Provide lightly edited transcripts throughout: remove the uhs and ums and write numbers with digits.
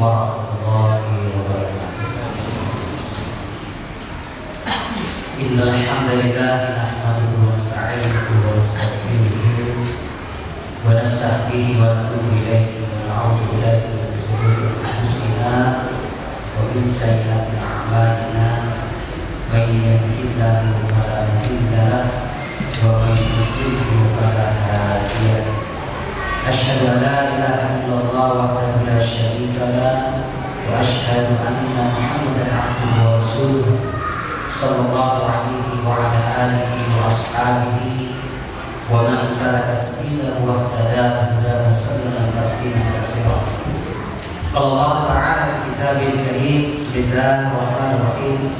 warahmatullahi wabarakatuh. Innal hamdalillah nahmaduhu wa nasta'inuhu wa nastaghfiruh wa nasta'fihi wa natubu ilaihi wa na'udzu billahi min shururi anfusina wa min sayyiati a'malina. May yahdihillahu fala mudilla lahu wa may yudlil fala hadiya lahu. Asyhadu an la ilaha illallah wahdahu la syarika lahu wa asyhadu anna Muhammadan abduhu wa rasuluh sallallahu alaihi wa ala alihi wa ashabihi wa man salaka sabilahu wa ihtada bihudahu sallallahu tasliman katsira. Allah Ta'ala fi kitabil karim. Bismillahirrahmanirrahim.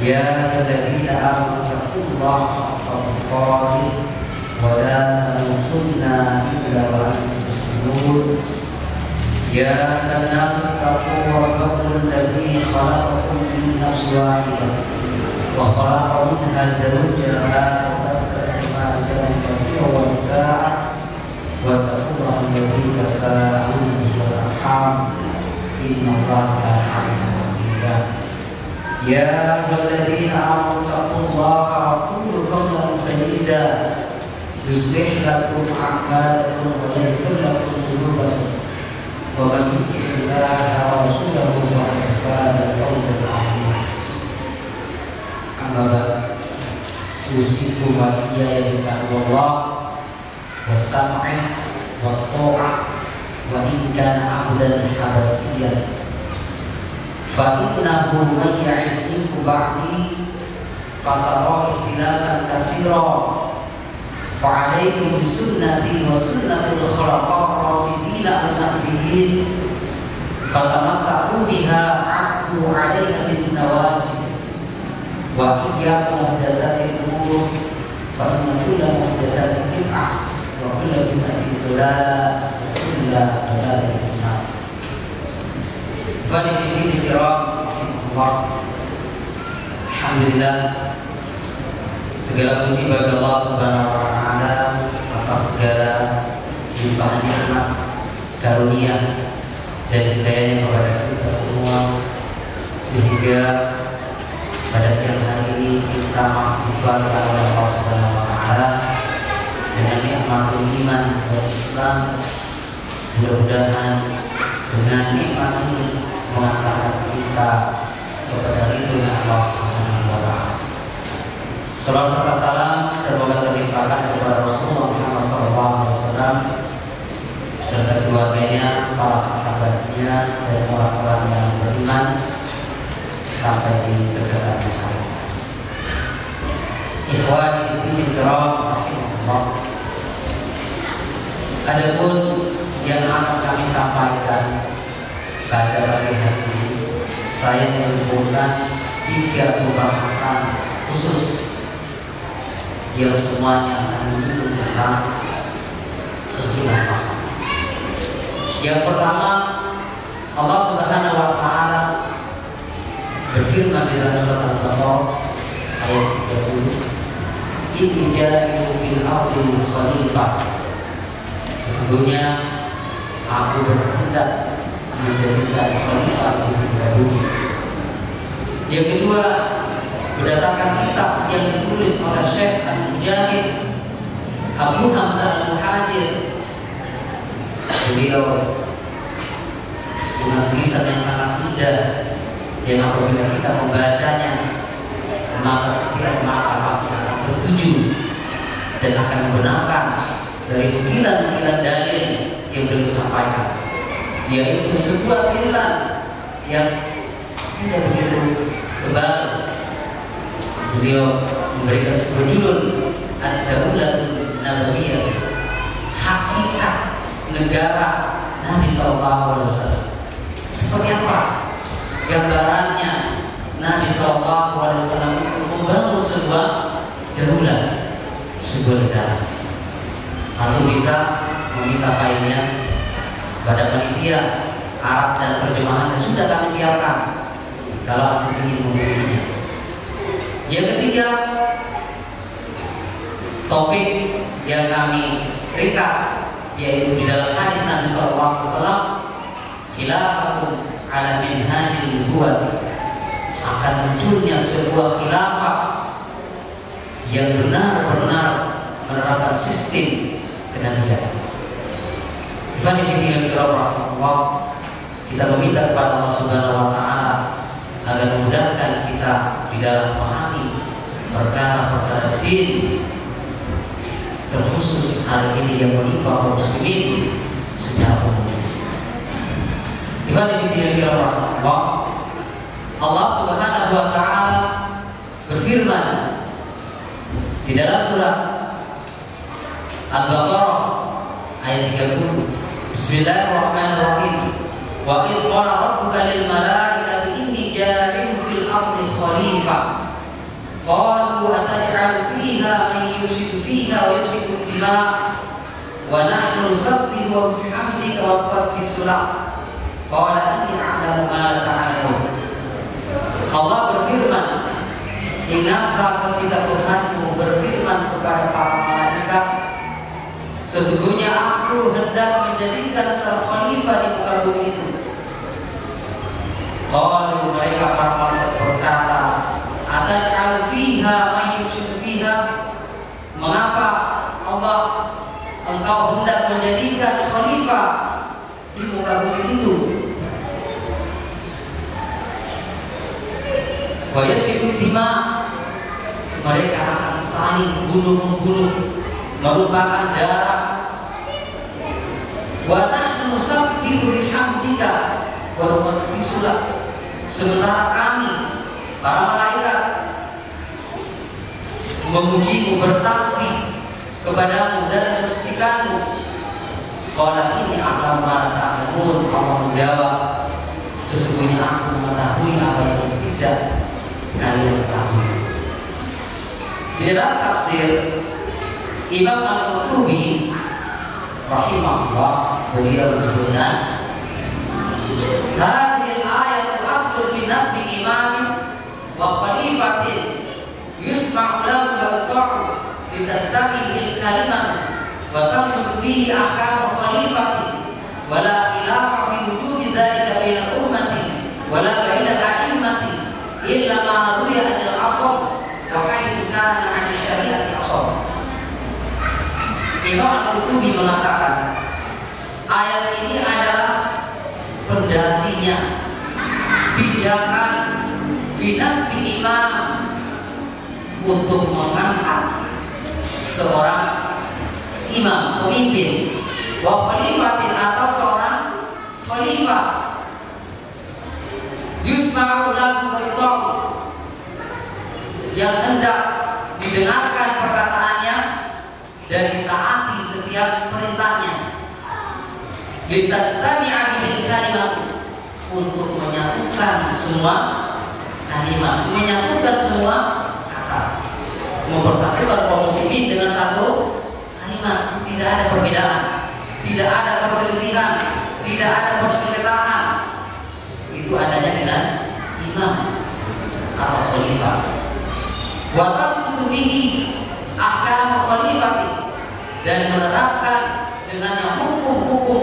Ya ayyuhalladzina amanu taqullaha haqqa tuqatih wa la tamutunna illa wa antum muslimun. Ya ayyuhan-nasu taqu rabbakum alladzi khalaqakum min nafsin wahidah wa khalaqa minha zawjaha wa batha minhuma rijalan katsiran wa nisaa'a wattaqullaha alladzi tasaaluna bihi wal arham innallaha kana 'alaykum raqiba. Ya ayyuhalladzina amanu taqullaha wa qulu qawlan sadida yuslih lakum a'malakum wa yaghfir lakum dhunubakum wa man yuti'illaha wa rasulahu faqad faza fawzan 'azima. Amma ba'du, usikum wa iyaya bittaqwallah was-sam'i wat-tha'ah wa in kana 'abdan habasiyyan fa innahu man ya'ish minkum ba'di fasara ikhtilafan katsira. Fa'alaikum bisunnati wa sunnatil khulafa'ir rasyidin al-mahdiyyin fatamassaku biha 'addu 'alaiha bin nawajid wa iyyakum muhdatsatil umur fa inna kulla muhdatsatin bid'ah wa kulla bid'atin dhalalah wa kulla dhalalatin fin nar. Hadirin kiram, alhamdulillah, segala puji bagi Allah Subhanahu wa Ta'ala atas segala limpahan nikmat, karunia dan hidayahnya kepada kita semua, sehingga pada siang hari ini kita masih dibangga oleh Allah Subhanahu wa Ta'ala dengan nikmatul iman dan Islam. Mudah-mudahan dengan nikmat ini mengantarkan kita kepada ridhonya Allah Subhanahu wa Ta'ala. Salawat serta salam semoga terlimpahkan kepada Rasulullah Muhammad SAW serta keluarganya, para sahabatnya, dan orang-orang yang beriman sampai di tegak hari. Ikhwani fillah rahimahullah. Adapun yang akan kami sampaikan pada pagi hari ini, saya mengumpulkan 3 pembahasan khusus yang semuanya akan menyinggung tentang kekhilafan. Yang pertama, Allah Subhanahu wa Ta'ala berfirman di dalam surat Al-Baqarah ayat 30, "Inni ja'ilu fil ardi khalifah." Sesungguhnya aku berkehendak menjadikan khalifah di muka bumi. Yang kedua, berdasarkan kitab yang ditulis oleh Syekh Al-Mujahid Abu Hamzah Al-Muhajir, beliau dengan tulisan yang sangat indah yang apabila kita membacanya maka setiap mata pasti akan tertuju dan akan membenarkan dari ukilan-ukilan dalil yang beliau sampaikan, yaitu sebuah tulisan yang tidak begitu tebal. Beliau memberikan sebuah judul Ad-Daulatul Nabawiyah, hakikat negara Nabi SAW. Seperti apa gambarannya Nabi SAW membangun sebuah daulah, sebuah negara. Atau bisa meminta failnya pada panitia Arab dan terjemahannya sudah kami siapkan kalau aku ingin memilikinya. Yang ketiga, topik yang kami ringkas yaitu di dalam hadis Nabi SAW, khilafatun ala minhajil nubuwah, akan munculnya sebuah khilafah yang benar-benar menerapkan sistem kenabian. Kita meminta kepada Allah Subhanahu wa taala agar memudahkan kita di dalam memahami perkara-perkara din, terkhusus hal ini yang menimpa kaum muslimin secara umum. Allah Subhanahu wa taala berfirman di dalam surat Al-Baqarah ayat 30. Bismillahirrahmanirrahim. Wa idh qala rabbuka lil malaikati inni ja'ilun fil ardi khalifah. Qalu ataj'alu fiha man yufsidu fiha wa yasfiku ad-dima' wa nahnu nusabbihu bihamdika wa nuqaddisu lak. Qala inni a'lamu ma la ta'lamun. Allah berfirman, ingatlah ketika Tuhanmu berfirman kepada para malaikat, sesungguhnya aku hendak menjadikan sang khalifah di muka bumi itu. Qalu, mereka para malaikat berkata, ataj'alu fiha man yufsidu fiha, mengapa Allah engkau hendak menjadikan khalifah di muka bumi itu? Wa yasfiku dima, mereka akan saling bunuh-membunuh, merupakan darah. Wa nahnu nusabbihu bihamdika wa nuqaddisu lak, sementara kami para malaikat memujimu, bertasbih kepadamu dan mensucikanmu. Qala inni a'lamu ma la ta'lamun. Allah menjawab, sesungguhnya aku mengetahui apa yang tidak kalian ketahui. Di dalam tafsir Imam Al-Qurtubi rahimahullah, beliau berfirman, hadhil ayat aslu fi nasbi imam wa khalifatin yusma'u lahu wa ta'u litastaqim bil kalimat wa tafsiru bihi ahkam khalifati wa la ilaha fi wujudi dzalika bainal ummati wa la bainal a'immati illa ma ruwiya anil asr wa haitsu kana 'an syari'ati asr. Imam Al-Qurtubi mengatakan ayat ini adalah pondasinya pijakan finasbi imam untuk mengangkat seorang imam, pemimpin, wa khalifatin, atau seorang khalifah, yusma'u lahu wa yuta'u, yang hendak didengarkan perkataannya dan ditaati setiap perintahnya. Litastami'a bihi kalimat, untuk menyatukan semua kalimat, menyatukan semua kata, mempersatukan kaum muslimin dengan satu kalimat. Tidak ada perbedaan, tidak ada perselisihan, tidak ada perselisihan. Itu adanya dengan imam atau khalifah. Wa taqtu bihi ahkam khalifati, dan menerapkan dengannya hukum-hukum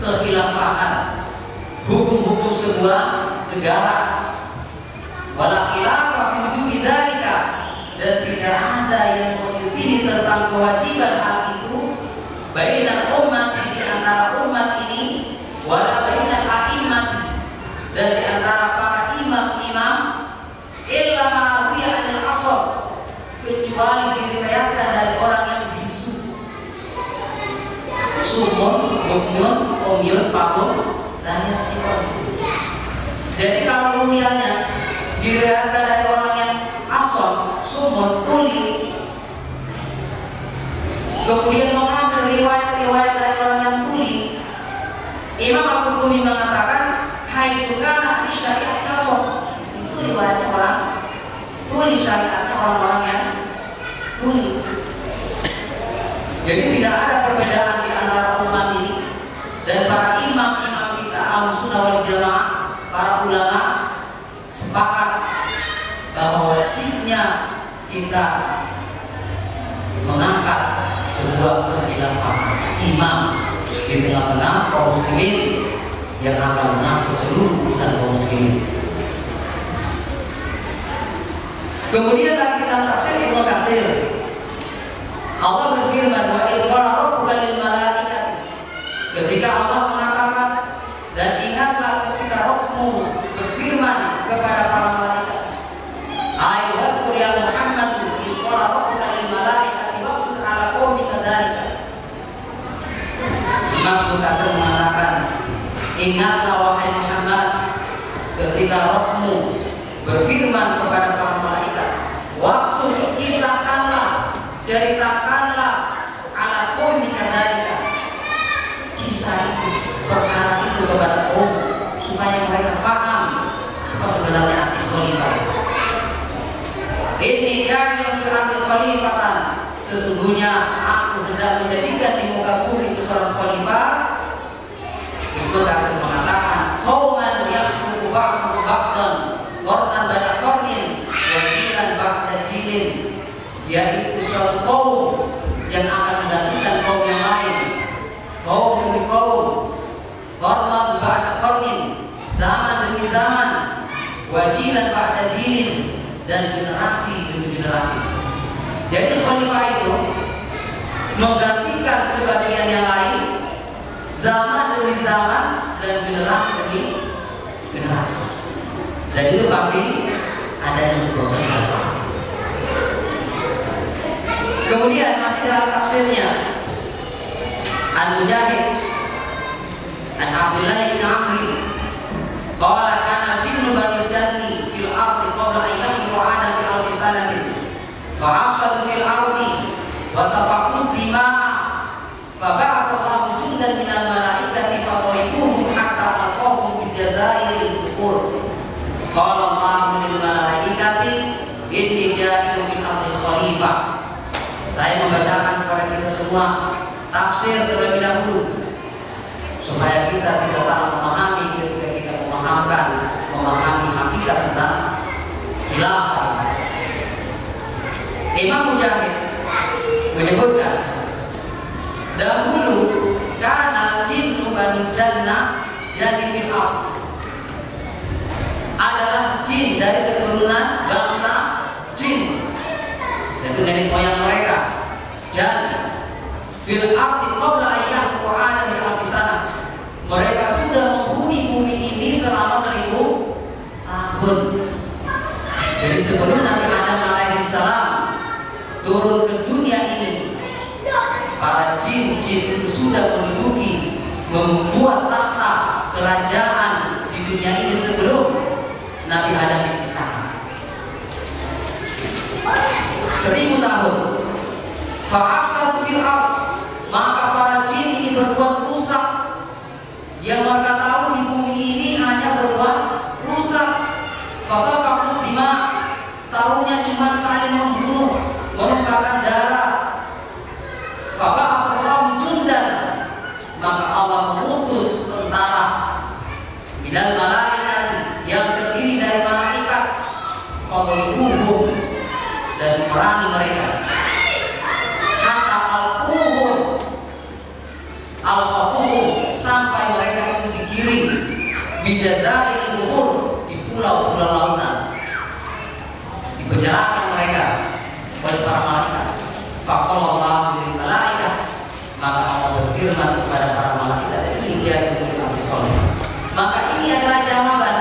kekhilafahan, hukum-hukum sebuah negara. Wala khilafah fi wujubi dzalika, dan tidak ada yang menyelisih tentang kewajiban hal itu bainal umat, di antara umat ini, wala bainal a'immat, dan di antara para imam-imam, illa ma ruwiya anil asr, kecuali diriwayatkan dari orang yang bisu, sumun, buknyun, omyun, pakun, dan yang sikon. Jadi kalau ruwiyahnya diriwayatkan dari orang yang asor, sumun, tuli, kemudian mengambil riwayat-riwayat dari orang yang tuli, Imam Al-Qurtubi mengatakan, hai sukana di syariat kasor, itu riwayatnya orang tuli, syariatnya orang-orang yang tuli. Jadi tidak ada perbedaan di antara umat ini dan para imam-imam kita Ahlussunnah wal Jamaah, para ulama sepakat bahwa wajibnya kita mengangkat sebuah kekhilafan imam di tengah-tengah kaum muslimin yang akan mengatur seluruh urusan kaum muslimin. Kemudian dalam kitab tafsir Ibnu Katsir, Allah berfirman, wa idh qala rabbuka lil malaikati, ketika Allah mengatakan, dan ingatlah ketika Rabbmu berfirman kepada para malaikat, ay wadhkur ya Muhammad idh qala rabbuka lil malaikati waqsud ala qaumika dzalika. Imam Ibnu Katsir mengatakan, ingatlah wahai Muhammad ketika Rabbmu berfirman kepada para malaikat, waqsus, kisahkanlah, ceritakanlah ala qaumika dzalika, kisah itu, perkara itu kepada kaum supaya mereka paham apa sebenarnya arti khalifah. Inni ja'ilun fil ardi khalifatan, sesungguhnya aku hendak menjadikan di muka bumi itu seorang khalifah. Ibnu Katsir mengatakan, qauman yakhlufu ba'dhum ba'dan qarnan ba'da qarnin wa jilan ba'da jilin, yaitu suatu kaum yang akan menggantikan kaum yang lain, kaum demi kaum, qarnan ba'da qarnin, zaman demi zaman, wa jilan ba'da jilin, dan generasi demi generasi. Jadi khalifah itu menggantikan sebagian yang lain, zaman demi zaman, dan generasi demi generasi. Dan itu pasti ada di sebuah khalifah. Kemudian masih dalam tafsirnya Al-Mujahid an Abdullah bin Amr qala kana jinnu banil janni fil ardi qabla an yakhluqa adam bi alfi sanatin fa afsadu fil ardi wa safaqu dima'a fa ba'atha Allahu jundan minal malaikati fa tawiquhum hatta alqahum bil jazairil kufur. Qala Allahu lil malaikati inni ja'ilun fil ardi khalifah. Saya membacakan kepada kita semua tafsir terlebih dahulu supaya kita tidak salah memahami ketika kita memahami hakikat tentang khilafah. Imam Mujahid menyebutkan, dahulu kana jinnu banul jannah jadi fil ardh, adalah jin dari keturunan bangsa jin, yaitu nenek moyang mereka, dan fil ardi qabla ayyam Qur'an bi alfi sanah, mereka sudah menghuni bumi ini selama 1000 tahun. Jadi sebelum Nabi Adam alaihissalam turun ke dunia ini, para jin-jin itu sudah menduduki, membuat tahta kerajaan di dunia ini sebelum Nabi Adam diciptakan. 1000 tahun. Fa'afsadu fil ardh, maka para jin ini berbuat rusak. Yang mereka tahu di bumi ini hanya berbuat rusak. Fasafaqu dima, tahunya cuma saling membunuh, menumpahkan darah. Faba'atha Allahu jundan, maka Allah mengutus tentara minal malaikat yang terdiri dari malaikat, fadribuhum, dan memerangi mereka, hatta al-khafuhum, sampai mereka itu digiring bijazail kubur, di pulau-pulau lautan, dipenjarakan mereka oleh para malaikat. Faqalallahu lil malaikat, maka Allah berfirman kepada para malaikat, ini jadi maka ini adalah jawaban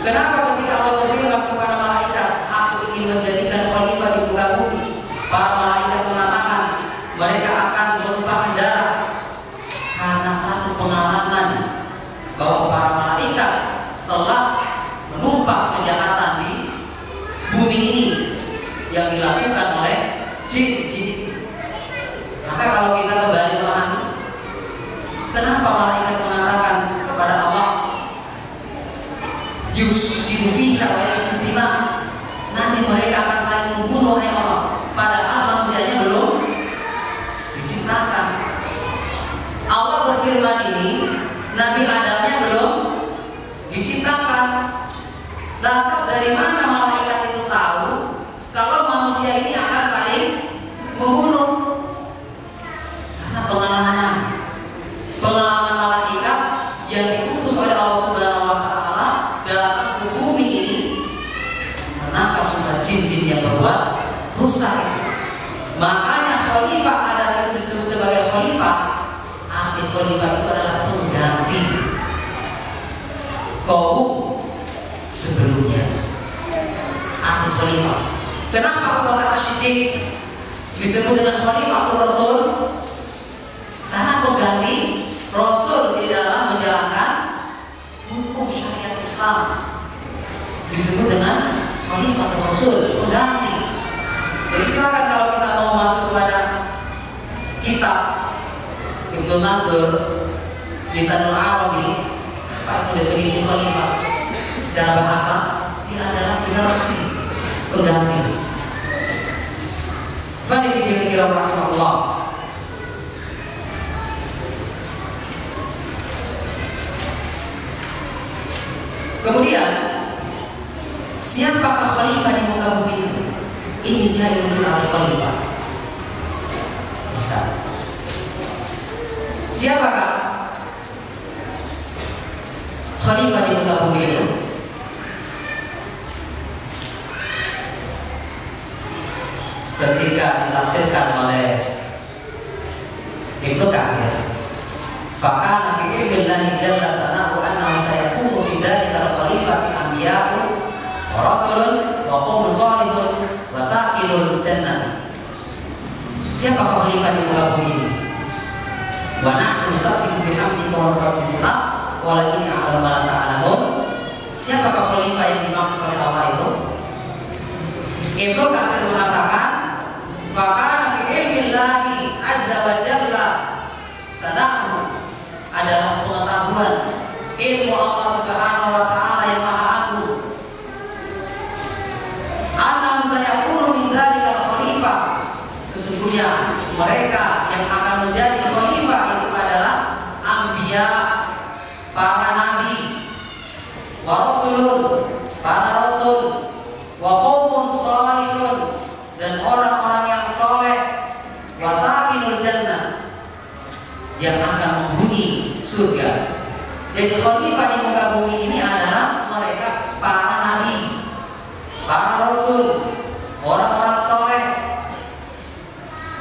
kenapa ketika Allah berfirman kepada malaikat, aku ingin menjadikan khalifah di muka bumi, para malaikat mengatakan mereka akan menumpahkan darah, karena satu pengalaman bahwa para malaikat telah menumpas kejahatan di bumi ini yang dilakukan oleh jin-jin. Maka kalau kita kembali memahami kenapa malaikat mengatakan kepada Allah, yusibu fika wa yutima, nanti mereka akan saling membunuh ya Allah, padahal manusianya belum diciptakan. Allah berfirman ini, Nabi Adamnya belum diciptakan. Lantas dari mana malaikat itu tahu kalau manusia ini akan saling membunuh? Karena pengalaman malaikat rusak. Makanya khalifah adalah yang disebut sebagai khalifah. Arti khalifah itu adalah pengganti kaum sebelumnya. Arti khalifah. Kenapa Abu Bakar As-Siddiq disebut dengan khalifah Rasul? Karena pengganti Rasul di dalam menjalankan hukum syariat Islam. Disebut dengan khalifah Rasul, pengganti. Jadi silakan kalau kita mau masuk kepada kitab Ibnu Mandur Lisanul Arabi, apa itu definisi khalifah secara bahasa? Dia adalah generasi pengganti. Fadil kira-kira rahimahullah. Kemudian siapakah khalifah di muka bumi ini? Ini jadi menjadi khalifah. Ustaz, siapakah khalifah di muka bumi itu? Ketika ditafsirkan oleh Ibnu Katsir, fakana fi ilmillahi jalla sana'u annahu sayakunu fi dzalika al-khalifati anbiya'u wa rasulun wa qaumun salihun wa sakinul jannah. Siapa khalifah di muka bumi ini? Wa nahnu nusabbihu bihamdika wa nuqaddisuka wa la ilaha illa anta ta'lamun. Siapa khalifah yang dimaksud oleh Allah itu? Ibnu Katsir mengatakan, fakana fi ilmillahi azza wa jalla sana'u adalah pengetahuan ilmu Allah Subhanahu wa taala yang maha agung. Annahum sayakunu min dzalikal khalifah, sesungguhnya mereka yang akan menjadi khalifah itu adalah anbiya, para nabi, wa rasulun, para rasul, wa qaumun shalihun, dan orang-orang yang soleh, wa sakinul jannah, yang akan menghuni surga. Jadi khalifah di muka bumi ini adalah mereka para nabi, para rasul, orang-orang soleh.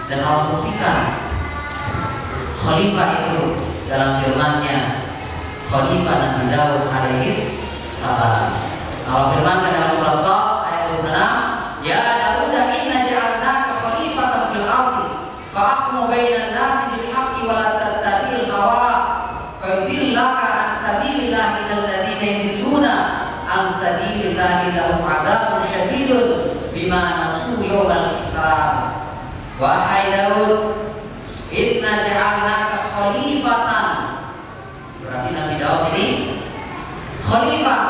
Dan Allah buktikan khalifah itu dalam firman-Nya, khalifah Nabi Daud alaihi salam. Allah firmankan dalam surah Shad ayat 26, ya Daud inna ja'alnaka khalifatan fil ardi fahkum bainan nasi bil haqqi wa la tattabi'il hawa fayudillaka an sabilillahi alladziina yudilluna an sabilillahi lahum 'adzabun syadidun bima nasu yawmal hisab. Wahai Daud, inna ja'alnaka khalifatan. Berarti Nabi Daud ini khalifah.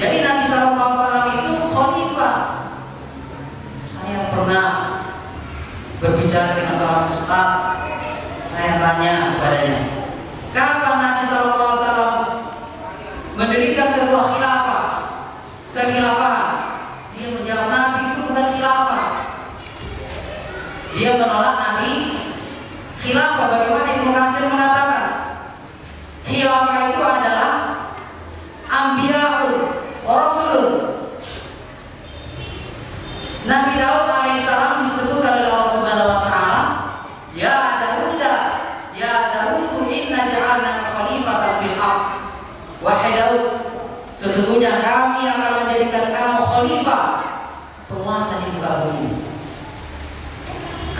Jadi Nabi SAW itu khalifah. Saya pernah berbicara dengan seorang ustaz. Saya tanya kepadanya, kapan Nabi SAW mendirikan sebuah khilafah, kekhilafahan? Dia menjawab, Nabi itu bukan khilafah. Dia menolak Nabi khilafah. Bagaimana Ibnu Katsir mengatakan khilafah itu adalah anbiya'un wa rasulun. Nabi Daud alaihissalam disebutkan oleh Allah Subhanahu wa taala, ya Daud, ya Daud inna ja'alnaka khalifatan fil ardh. Wahai Daud, sesungguhnya kami akan menjadikan kamu khalifah, penguasa di muka bumi.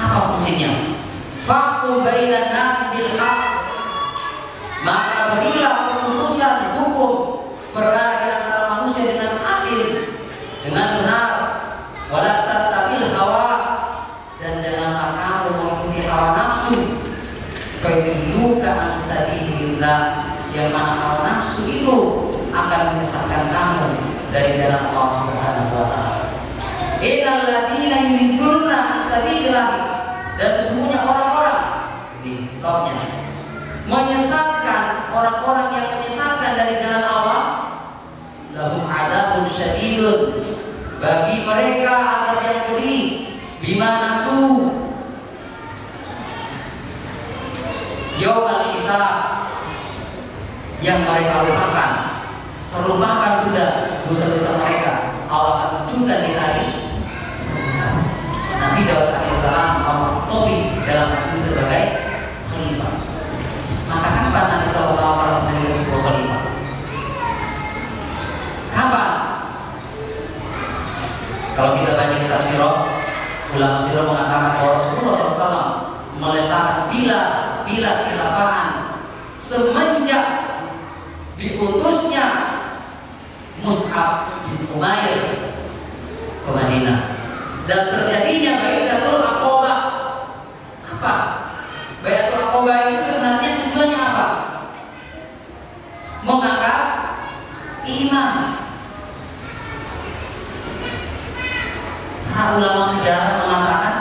Apa fungsinya? Fahkum bainan nas bil haqq, maka berilah keputusan hukum perkara di antara manusia dengan adil, dengan benar. Wala tattabil hawa, dan janganlah kamu mengikuti hawa nafsu. Fayudilluka an sabilillah, yang mana hawa nafsu itu akan menyesatkan kamu dari jalan Allah Subhanahu wa taala. Innal ladzina yudilluna an sabilillah, dan sesungguhnya orang-orang di kitabnya menyesatkan, orang-orang yang menyesatkan dari jalan Allah, lahum adzabun syadidun, bagi mereka azab yang pedih, bima nasu yaumal hisab, yang mereka terlupakan sudah dosa-dosa mereka. Allah akan munculkan di hari hisab. Nabi Daud alaihissalam memaktobi dalam arti sebagai khalifah. Maka kapan Nabi SAW menjadi sebuah khalifah? Kapan? Kalau kita baca kitab sirah, ulama sirah mengatakan bahwa Rasulullah SAW meletakkan bila khilafah semenjak diutusnya Mus'ab bin Umair ke Madinah dan terjadinya Baiatul Aqabah. Apa? Baiatul Aqabah itu sebenarnya tujuannya apa? Mengangkat iman. Para ulama sejarah mengatakan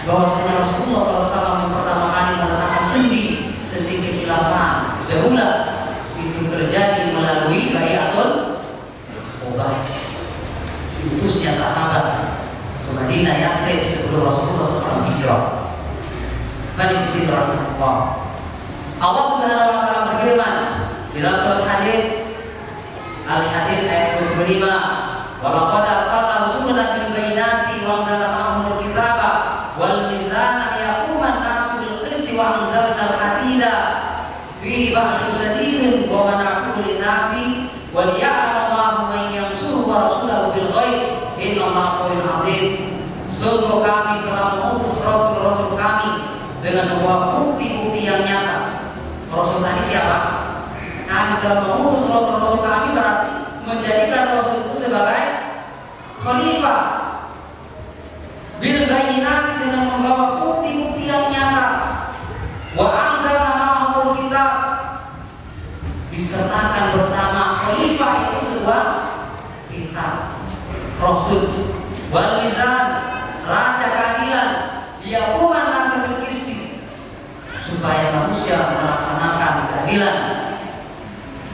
bahwasanya Rasulullah SAW yang pertama kali meletakkan sendi kekhilafan daulah itu terjadi melalui Baiatul Aqabah. Diutusnya sahabat ke Madinah Yathrib sebelum Rasulullah SAW hijrah. Balik Allah. Allah Subhanahu wa taala berfirman di dalam surat Hadid Al-Hadid ayat 25, "Wa laqad arsalna rusulana bil bayyinati wa anzalna ma'ahumul kitaba wal mizana liyaquma an-nasu bil qisti wa anzalna al-hadida fihi ba'sun sadidun wa manafi'u lin-nasi wa liya'lamu Allahu man yansuruhu wa rasulahu bil ghaib innallaha qawiyyun 'aziz." Sungguh kami telah mengutus rasul-rasul kami dengan membawa bukti-bukti yang nyata. Rasul tadi siapa? Kami telah mengutus rasul-rasul kami berarti menjadikan rasul itu sebagai khalifah. Bil bayyinati dengan membawa bukti-bukti yang nyata. Wa anzalna ma'ahumul kitab, disertakan bersama khalifah itu sebuah kitab. Rasul wal mizan, raja keadilan, yaquman nas bil qisti, supaya manusia melaksanakan keadilan.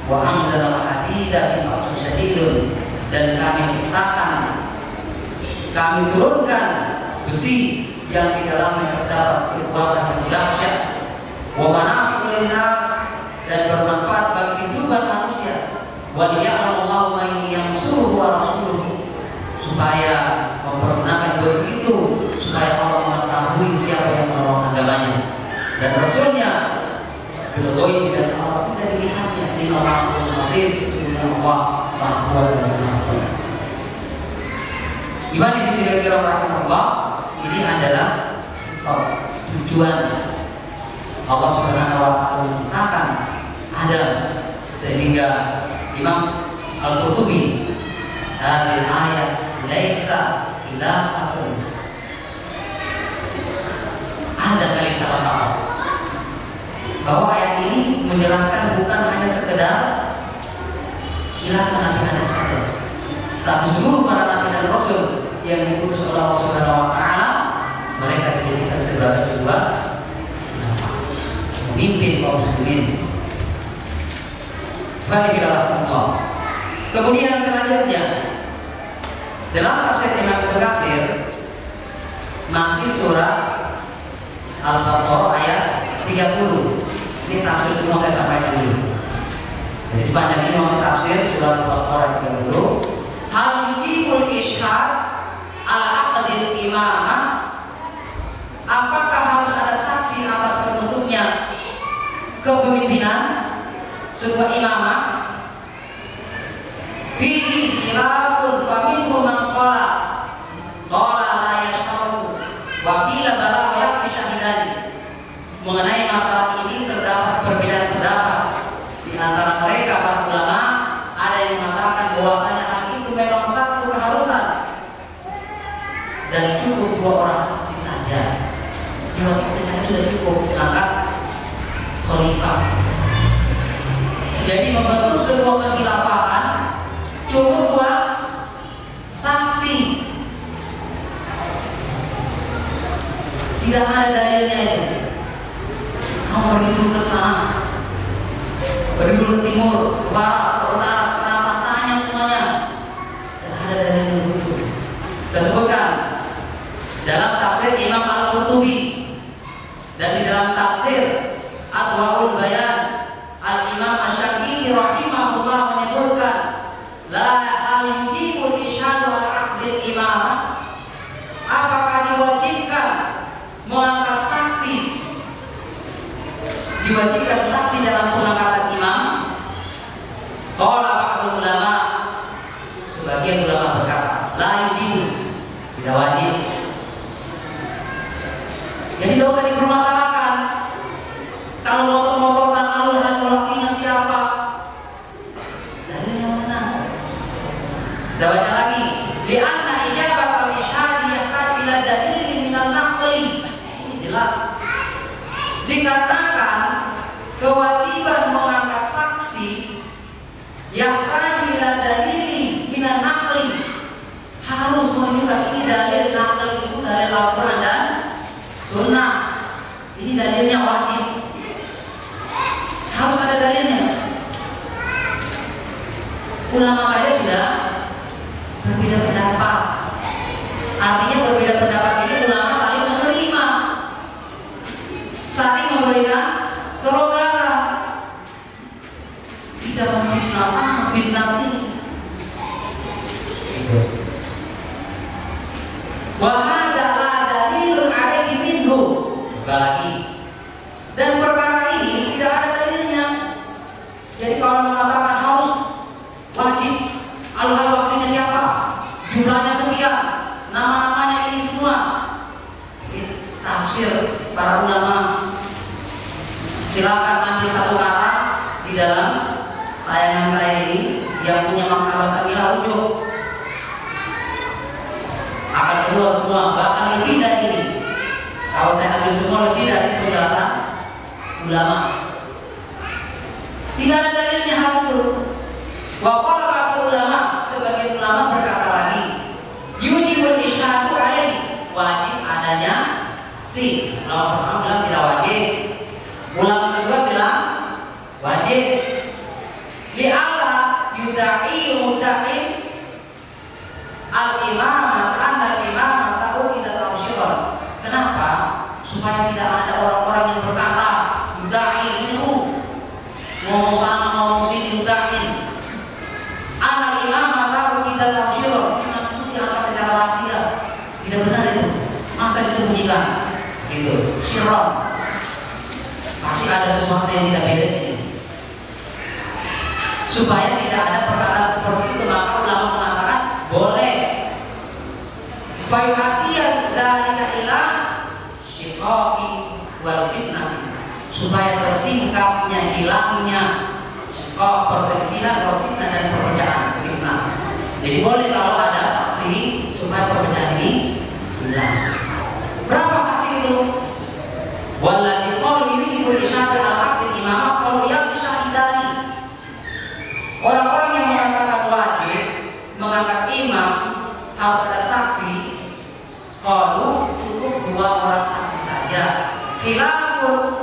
Wa anzalna hadida fi ba'sun syadidun, dan kami ciptakan, kami turunkan besi yang di dalamnya terdapat kekuatan yang dahsyat. Wa manafi'u lin-nas, dan bermanfaat bagi kehidupan manusia. Wa liya'lamu Allahu man yansuruhu wa rasuluhu, supaya mempergunakan besi itu supaya Allah mengetahui siapa yang menolong agamanya dan rasulnya. Bil ghaib, dan Allah tidak dilihatnya. Innallaha qawiyyun 'aziz, Allah Maha Kuat dan Maha Perkasa. Gimana ini kira-kira rahmatullah? Ini adalah tujuan Allah Subhanahu wa taala menciptakan Adam, sehingga Imam Al-Qurtubi hadil ayat laisa ilahatun Adam alaihissalam, bahwa ayat ini menjelaskan bukan hanya sekedar khilafah Nabi Adam saja, tapi seluruh para nabi dan rasul yang diutus oleh Allah Subhanahu wa taala, mereka dijadikan sebagai sebuah pemimpin kaum muslimin. Allah. Kemudian selanjutnya dalam tafsir Imam Ibnu Katsir masih surah Al-Baqarah ayat 30. Ini tafsir semua saya sampaikan dulu. Jadi sepanjang ini masih tafsir surah Al-Baqarah ayat 30. Hal yujibul ishhad ala aqdil imamah, apakah harus ada saksi atas terbentuknya kepemimpinan sebuah imamah? Fihi khilafun faminhum man qala la yashtaru wa qila bala wa yakfi syahidan. Mengenai masalah ini terdapat perbedaan pendapat di antara mereka para ulama. Ada yang mengatakan bahwasanya hal itu memang satu keharusan dan cukup 2 orang saksi saja. 2 saksi saja sudah cukup diangkat khalifah. Jadi membentuk sebuah kekhilafahan cukup 2 saksi. Tidak ada dalilnya itu. Kamu pergi dulu ke sana, pergi dulu ke timur, ke barat, ke utara, ke selatan, tanya semuanya. Tidak ada dalilnya begitu. Disebutkan dalam tafsir Imam Al-Qurtubi dan di dalam tafsir Adwaul Bayan, Al-Imam Asy-Syafi'i rahimahullah menyebutkan la al-yujibul isyhadu ala aqdil imamah Sebagian ulama berkata, la yujibu, tidak wajib. Jadi tidak usah dipermasalahkan. Kalau motor-motor dan alur dan pelakinya siapa? Dari yang mana? Kita baca lagi. Lianna ijabat al-ishadi yahtad ila dalil minal naqli. Ini jelas. Dikarenakan kewajiban mengangkat saksi yahtad ila dalil minal naqli, harus menunjukkan ini dalil naqli, itu dalil Al-Quran dan Sunnah. Ini dalilnya wajib. Harus ada dalilnya. Ulama saja sudah berbeda pendapat. Artinya berbeda pendapat ini ulama saling menerima, saling memberikan kelonggaran, tidak memfitnah sana, memfitnah sini. Wahada la dalilun alaihi minhu. Lagi. Dan perkara ini tidak ada dalilnya. Jadi kalau mengatakan harus wajib, al-hal waktunya siapa, jumlahnya sekian, nama-namanya ini semua, ini tafsir para ulama. Silakan ambil satu kata di dalam tayangan saya ini yang punya makna bahasa Mila ujuk akan keluar semua, bahkan lebih dari ini. Kalau saya ambil semua lebih dari penjelasan ulama. Tidak ada dalilnya hal itu. Wa qala ulama, sebagian ulama berkata lagi, yujibul isyhadu alaihi, wajib adanya saksi. Ulama pertama bilang tidak wajib. Ulama kedua bilang wajib. Li'alla yuda'i mudda'i al-imamat al-imamat tahu tidak tahu syukur. Kenapa? Supaya tidak ada orang-orang yang berkata mudda'i ini ngomong sana ngomong sini mudda'i. Al-imamat tahu tidak tahu syukur. Imam itu diangkat secara rahasia. Tidak benar itu. Masa disembunyikan? Gitu. Sirron. Pasti ada sesuatu yang tidak beres ini. Supaya tidak ada perkataan seperti itu, maka ulama mengatakan boleh. Fayatiyan dzalika ila syiqaqi wal fitnah, supaya tersingkapnya, hilangnya syiqaq, perselisihan, wal fitnah, dan perpecahan, fitnah. Jadi boleh kalau ada saksi supaya perpecahan ini hilang. Berapa saksi itu? Walladzi qalu yujibu isyhadu al-'abd imamah qalu yaqshahidani. Orang-orang yang mengatakan wajib mengangkat imam harus ada saksi, qalu cukup 2 orang saksi saja. Khilafun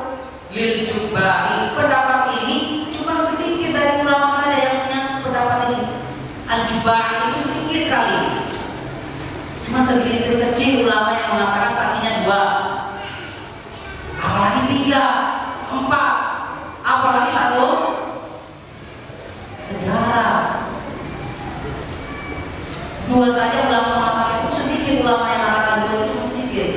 lil Jubai, pendapat ini cuma sedikit dari ulama saja yang punya pendapat ini. Al-Jubai itu sedikit sekali, cuma sedikit kecil ulama yang mengatakan saksinya 2, apalagi 3, 4, apalagi 1 negara. 2 saja ulama mengatakan itu sedikit, ulama yang mengatakan 2 itu sedikit.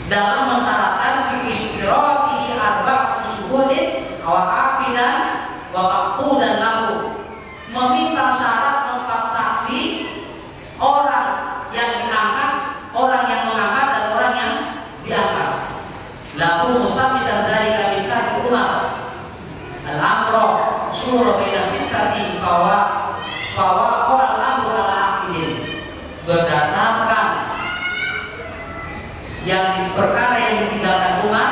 Dalam mensyaratkan fi istiratihi arba'atu syuhudin wa aqidan wa qaqudan lahu, meminta syarat 4 saksi, orang yang diangkat, orang yang mengangkat, dan orang yang diangkat. Lahu mustafidan dzalika min tahti Umar al-amro surah beda sittati fawa al-amru al-aqidin, berdasarkan yang perkara yang ditinggalkan Umar,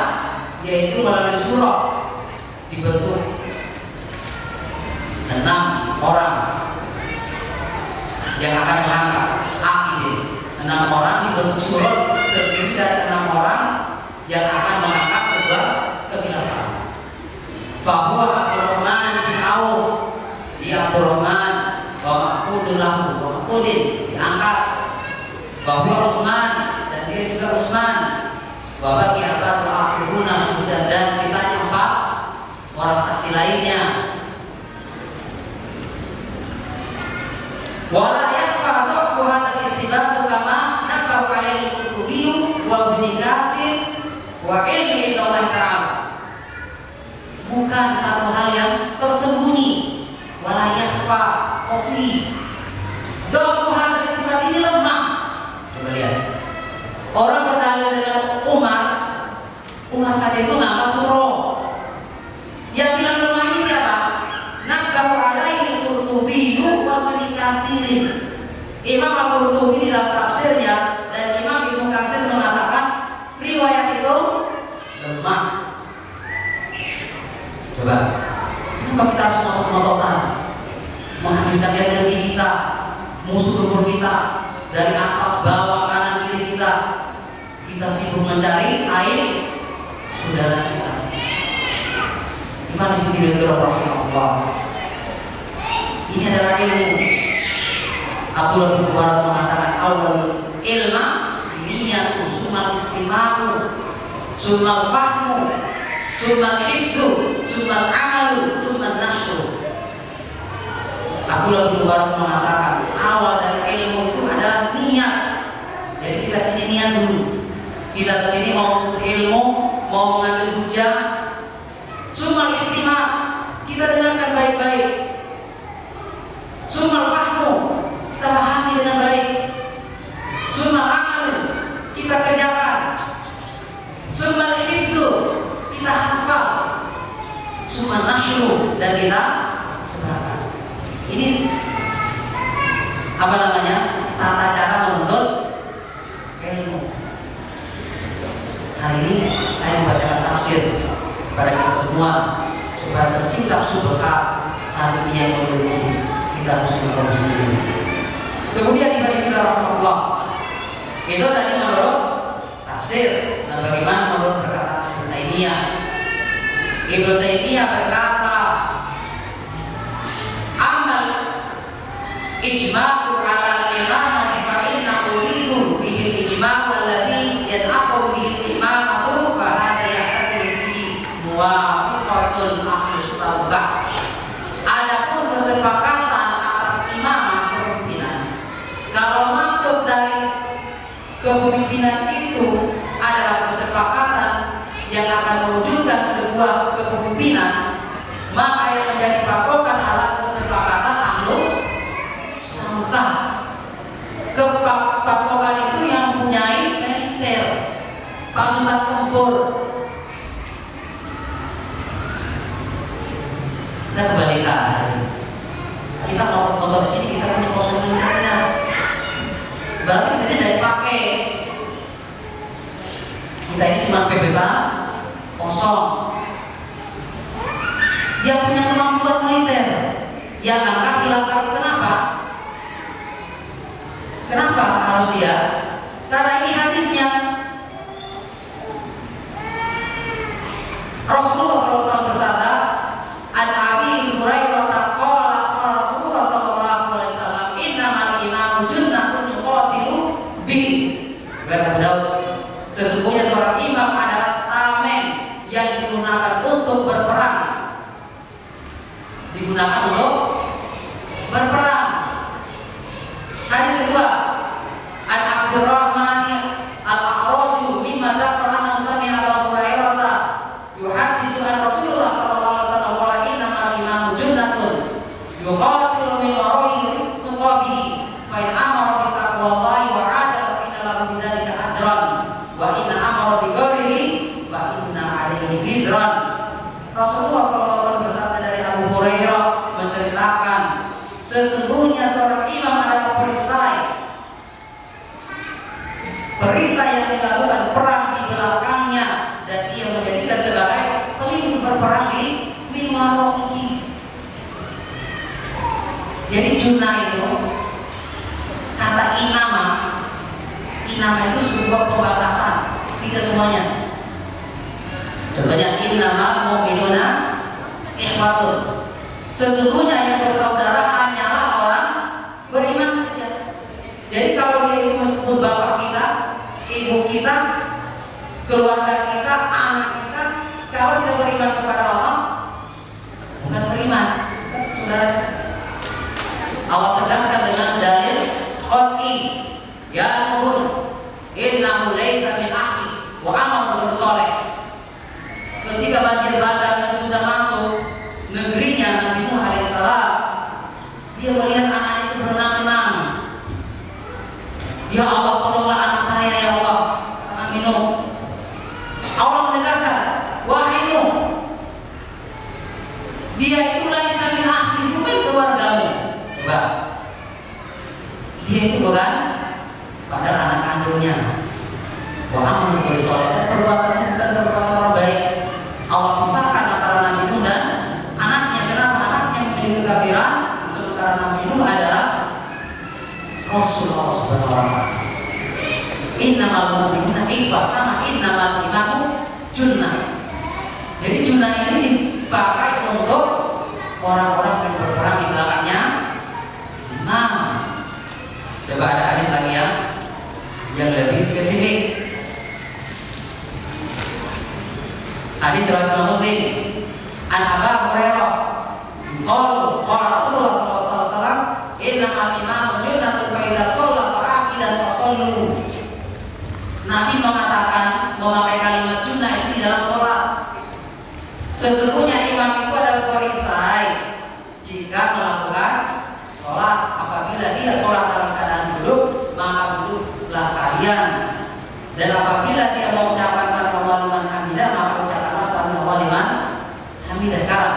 yaitu melalui surah dibentuk 6 orang yang akan mengangkat aqidin. 6 orang dibentuk surah terdiri dari 6 orang yang akan mengangkat sebuah kekhilafan. Fahuwa Abdurrahman bin Auf, dia Abdurrahman, wa ma'qudun lahu, wa ma'qudin, diangkat. Fahuwa Utsman, dan dia juga Utsman. Wa baqi arba'atul akhiruna, dan sisanya 4 orang saksi lainnya. Wala yakfa dhaqu hadal istibatu kama nabahu alaihi al-Qurtubi wa Ibnu Katsir wa ilmi Allah Ta'ala. Bukan satu hal yang tersembunyi, wala yakhfa kopi. Dofuhan dari sifat ini lemah. Coba lihat. Orang berdalil dengan Umar saja itu ngangkat suruh. Yang bilang lemah ini siapa? Naqbahu alaihi Qurtubi wa Ibnu Katsir. Imam Al-Qurtubi di dalam tafsirnya dan Imam Ibnu Katsir mengatakan riwayat itu lemah. Coba, kenapa kita harus ngotot-ngototan, menghabiskan energi kita, musuh tempur kita dari atas, bawah, kanan, kiri kita sibuk mencari air saudara kita. Gimana kira-kira Allah? Ini adalah ilmu. Abdullah bin Mubarak mengatakan awal ilma niyatu sumal istimamu sumal fahmu sumal hifdu sumal amalu sumal nasru. Abdullah bin Mubarak mengatakan awal dari ilmu itu adalah niat. Jadi kita sini niat dulu. Kita kesini mau untuk ilmu, mau mengambil hujah. Sumal istima, kita dengarkan baik-baik. Sumal fahmu, kita pahami dengan baik. Sumal amal, kita kerjakan. Sumal hifdu, kita hafal. Sumal nasyru, dan kita sebarkan. Ini apa namanya? Tata cara menuntut ilmu. Hari ini saya membacakan tafsir kepada kita semua supaya tersikap subhat hari ini yang menuntut kita muslim. Kemudian ibadah kita rahmatullah itu tadi menurut tafsir. Dan bagaimana menurut perkataan Ibnu Taimiyah? Ibnu Taimiyah berkata, amal ijma'u 'ala al-imamah fa inna uridu bihi al-ijma'u alladhi yan'aqu bihi al-imamatu fa hadha ya'tadu bihi muwafiqatul ahlus sawqah. Adapun kesepakatan atas imamah kepemimpinan, kalau maksud dari kepemimpinan itu adalah kesepakatan yang akan mewujudkan sebuah kepemimpinan, maka yang menjadi patokan adalah kesepakatan ahlus sawqah. Patokan itu yang mempunyai militer, pasukan tempur. Kita kebalikan. Kita motor-motor di sini kita punya pasukan militernya. Berarti kita tidak dipakai. Kita ini cuma PBS kosong. Dia punya kemampuan militer. Yang angkat khilafah itu kenapa? Kenapa harus dia? Karena ini hadisnya. Rasulullah SAW bersabda, "An Abi Hurairah qala qala Rasulullah SAW, innamal imamu junnatun yuqatilu bihi." Kata Daud, sesungguhnya seorang imam adalah tameng yang digunakan untuk berperang. Digunakan untuk berperang. Hadis kedua, An Abdurrahman Al-A'raju mimma dzakara sami'a Abu Hurairah yuhaddisu an Rasulullah sallallahu alaihi wasallam wa innamal imamu junnatun yuqatilu min wara'ihi tuqabihi fa in amara bi taqwallahi wa 'adala fa inna lahu bidzalika ajran wa in amara bi ghairihi fa inna 'alaihi bizran. Rasulullah sallallahu alaihi wasallam bersabda dari Abu Hurairah menceritakan, sesungguhnya seorang imam adalah perisai yang dilakukan perang di belakangnya dan ia menjadikan sebagai pelindung berperang di minwarohi. Jadi junah itu kata inama itu sebuah pembatasan, tidak semuanya. Contohnya innama mu'minuna ikhwatun, sesungguhnya yang bersaudara hanyalah orang beriman saja. Jadi kalau dia itu meskipun bapak kita, ibu kita, keluarga kita, anak kita, kalau tidak beriman kepada Allah, bukan beriman, saudara. Allah tegaskan dengan dalil qat'i, ya nuhun innahu laisa min ahli wa amal bersoleh. Ketika banjir bandang itu sudah masuk negerinya Nabi Nuh alaihissalam, dia melihat Kemudian anak itu berenang-renang. Ya Allah, tolonglah anak saya ya Allah. Anak minum. Allah menegaskan, wahai Nuh, dia itu lagi sambil ahli, bukan keluargamu. Coba. Dia itu bukan padahal anak kandungnya. Wah, menurut soalnya perbuatannya bukan perbuatan orang baik. Allah pisahkan antara Nabi Nuh dan anaknya. Kenapa? Anaknya memiliki kekafiran, sementara Nabi Nuh adalah Rasulullah Subhanahu wa Ta'ala. Innamal mu'minuna ikhwah, sama innamal imanu junnah. Jadi junnah ini dipakai untuk orang-orang yang berperang di belakangnya imam. Coba ada hadis lagi ya yang lebih spesifik. Hadis riwayat Muslim. An Abu Hurairah qala Rasulullah sallallahu alaihi wasallam innamal imamu junnatun fa idza shalla fa'aqilan fa shallu. Nabi mengatakan, memakai kalimat junnah itu di dalam sholat. Sesungguhnya imam itu adalah perisai jika melakukan sholat. Apabila dia sholat dalam keadaan duduk, maka duduklah kalian. Dan apabila dia mengucapkan sami Allahu liman hamidah, maka ucapkanlah sami Allahu liman hamidah. Sekarang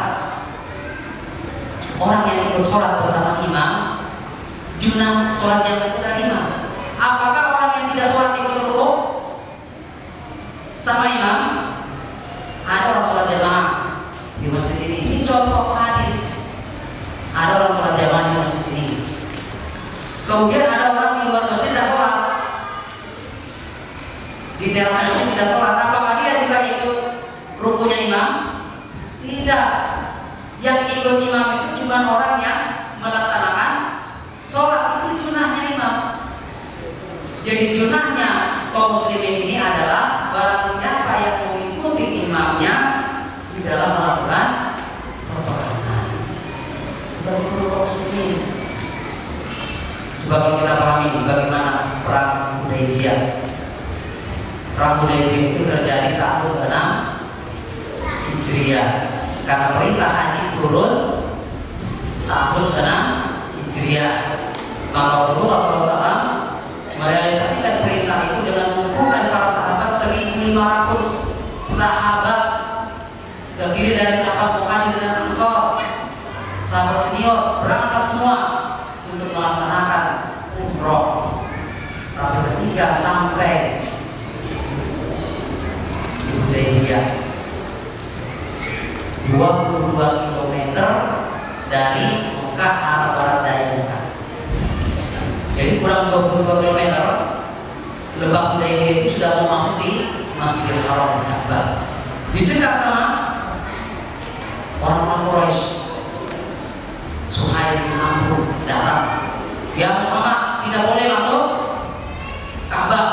orang yang ikut sholat bersama imam, junnah sholat yang ikut imam. Apakah orang yang tidak sholat ikut rukuk sama imam? Ada orang sholat jamaah di masjid ini. Ini contoh hadis. Ada orang sholat jamaah di masjid ini. Kemudian ada orang di luar masjid tidak sholat, di teras masjid tidak sholat. Apakah dia juga ikut rukunya imam? Tidak. Yang ikut imam itu cuma orang yang melaksanakan sholat. Itu junahnya imam. Jadi junahnya kaum muslimin ini adalah barang siapa yang mengikuti imamnya di dalam melakukan peperangan. Bagi kaum muslimin. Coba kalau kita pahami bagaimana perang Hudaybiyah. Perang Hudaybiyah itu terjadi tahun 6 Hijriah. Karena perintah haji turun tahun 6 Hijriah. Maka Rasulullah SAW merealisasikan perintah itu dengan mengumpulkan para sahabat 1.500 sahabat, terdiri dari sahabat Muhajirin dan Ansor, sahabat senior, berangkat semua untuk melaksanakan umroh. Tapi ketika sampai di Hudaybiyah, 22 km dari Mekah arah barat daya Mekah. Jadi kurang 22 km, Lebak Hudaybiyah itu sudah mau masuk di Masjidil Haram di Ka'bah. Dicegat sama orang-orang Quraisy. Suhail bin Amr datang. Ya Muhammad, tidak boleh masuk Ka'bah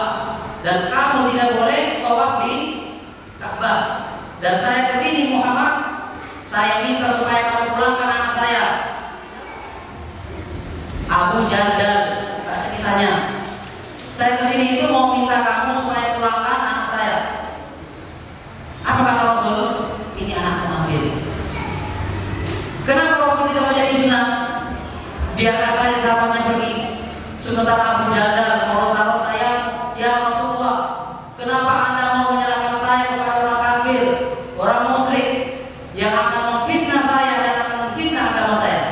dan kamu tidak boleh tawaf di Ka'bah. Dan saya kesini Muhammad, saya minta supaya kamu pulangkan anak saya. Abu Jandal, kisahnya. Saya kesini itu mau minta kamu supaya pulangkan anak saya. Apa kata Rasul? Ini anak pengambil. Kenapa Rasul tidak mau jadi junah? Biarkan saja sahabatnya pergi. Sementara Abu Jandal meronta-ronta, ya Rasulullah, kenapa Anda mau menyerahkan saya kepada orang kafir, orang musyrik yang akan memfitnah saya dan akan memfitnah agama saya?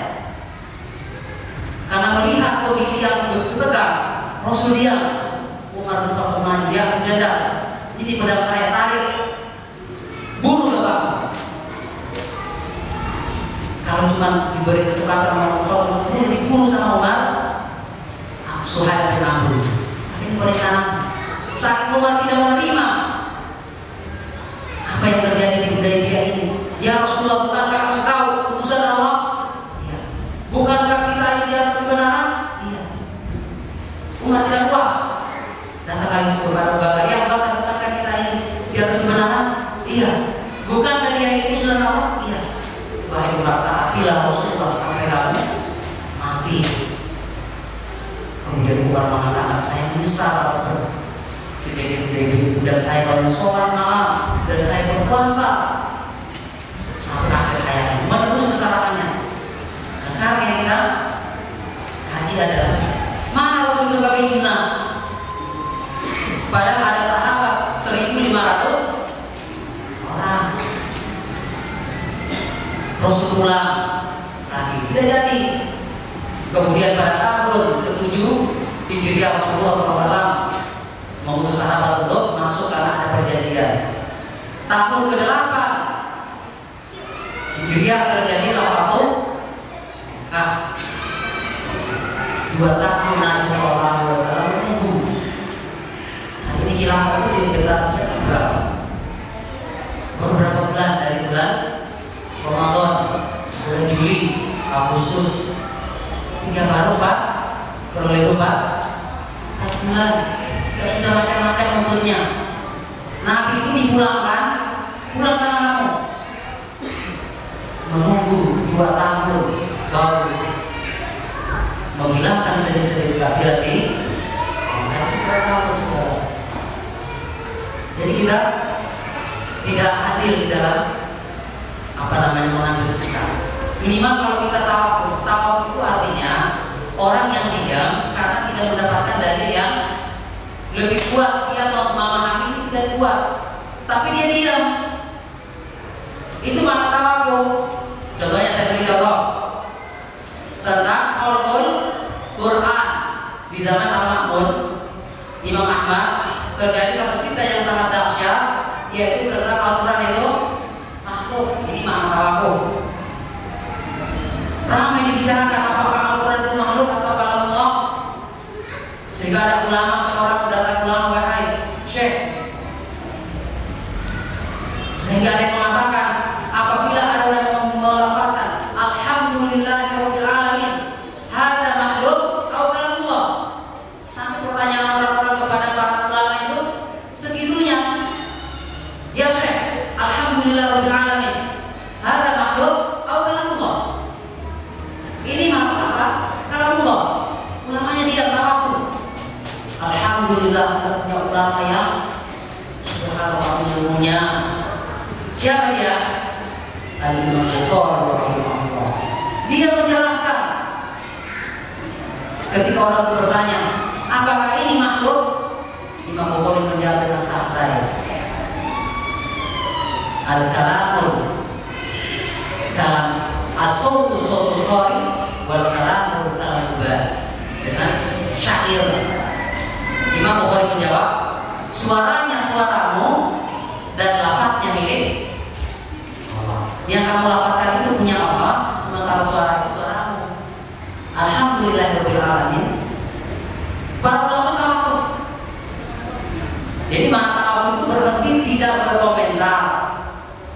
Karena melihat kondisi yang begitu tegang, Rasul diam. Umar bin Khattab dia Abu Jandal, ini pedang saya, tarik, bunuh Bapak. Kalau cuma diberi kesempatan Rasul, kemudian dibunuh sama Umar. Suhail bin Amr. Tapi ini perintah. Saat Umar tidak menerima apa yang terjadi di Hudaybiyah ini. Ya Rasulullah, bukankah engkau utusan Allah? Iya. Bukankah kita ini di atas kebenaran? Iya. Umar tidak puas. Datang lagi kepada Abu Bakar, ya bukankah kita ini di atas kebenaran? Iya. Bukankah dia itu utusan Allah? Iya. Wahai Umar, taatilah Rasulullah sampai kamu mati. Kemudian Umar mengatakan, saya menyesal atas kejadian itu, dan saya banyak sholat malam, dan saya berpuasa sampai akhir hayatnya, menerus kesalahannya. Nah sekarang yang kita adalah mana Rasul sebagai junah? Padahal ada sahabat 1.500 orang. Rasul pulang lagi tidak jadi. Kemudian pada tahun ke-7 Hijriah Rasulullah SAW mengutus sahabat untuk masuk karena ada perjanjian. Tahun ke-8 Hijriah terjadi waktu 2 tahun Nabi SAW menunggu. Nah, ini khilafah itu dideklarasikan berapa? Beberapa bulan dari bulan Ramadan, bulan Juli, Agustus, 3 baru 4, kurang lebih 4 bulan. Kita sudah macam-macam untuknya. Nabi itu dipulangkan, pulang sama kamu. Menunggu 2 tahun baru menghilangkan sedih-sedih kekafiran ini. Jadi kita tidak adil di dalam mengambil sikap. Minimal kalau kita tawakuf itu artinya orang yang diam karena tidak mendapatkan dalil yang lebih kuat. Dia memahami ini tidak kuat, tapi dia diam. Itu mana tawakuf? Contohnya saya beri contoh tentang Al-Qur'an di zaman Al-Ma'mun, Imam Ahmad terjadi satu cerita yang sangat dahsyat, yaitu tentang Al-Quran itu makhluk. Ini makna tawakuf. Ramai dibicarakan apakah Al-Quran itu makhluk atau kalamullah, sehingga ada ulama seorang datang ulama wahai Syekh, sehingga ada yang mengatakan apabila ada orang yang melafazkan Alhamdulillahirabbil alamin, hadza makhluk atau kalamullah, sampai pertanyaan orang-orang kepada para ulama itu segitunya. Ya Syekh, Alhamdulillahirabbil alamin, hadza makhluk atau kalamullah. Ini makhluk apa? Kalamullah. Ulamanya dia tahu. Alhamdulillah kita punya ulama yang subhanallah ilmunya. Siapa dia? Al-Imam Bukhari rahimahullah. Dia menjelaskan ketika orang itu bertanya, apakah ini makhluk? Imam Bukhari menjawab dengan santai. Al-kalamul kalam as-sautu sautul qari wal kalamul kalamul ba, dengan syair. Imam Bukhari menjawab, suaranya suaramu dan lafaznya milik Allah. Yang kamu lafazkan itu punya Allah, sementara suara itu suaramu. Alhamdulillahirabbil alamin. Para ulama tawakuf. Jadi makna tawakuf itu berhenti tidak berkomentar.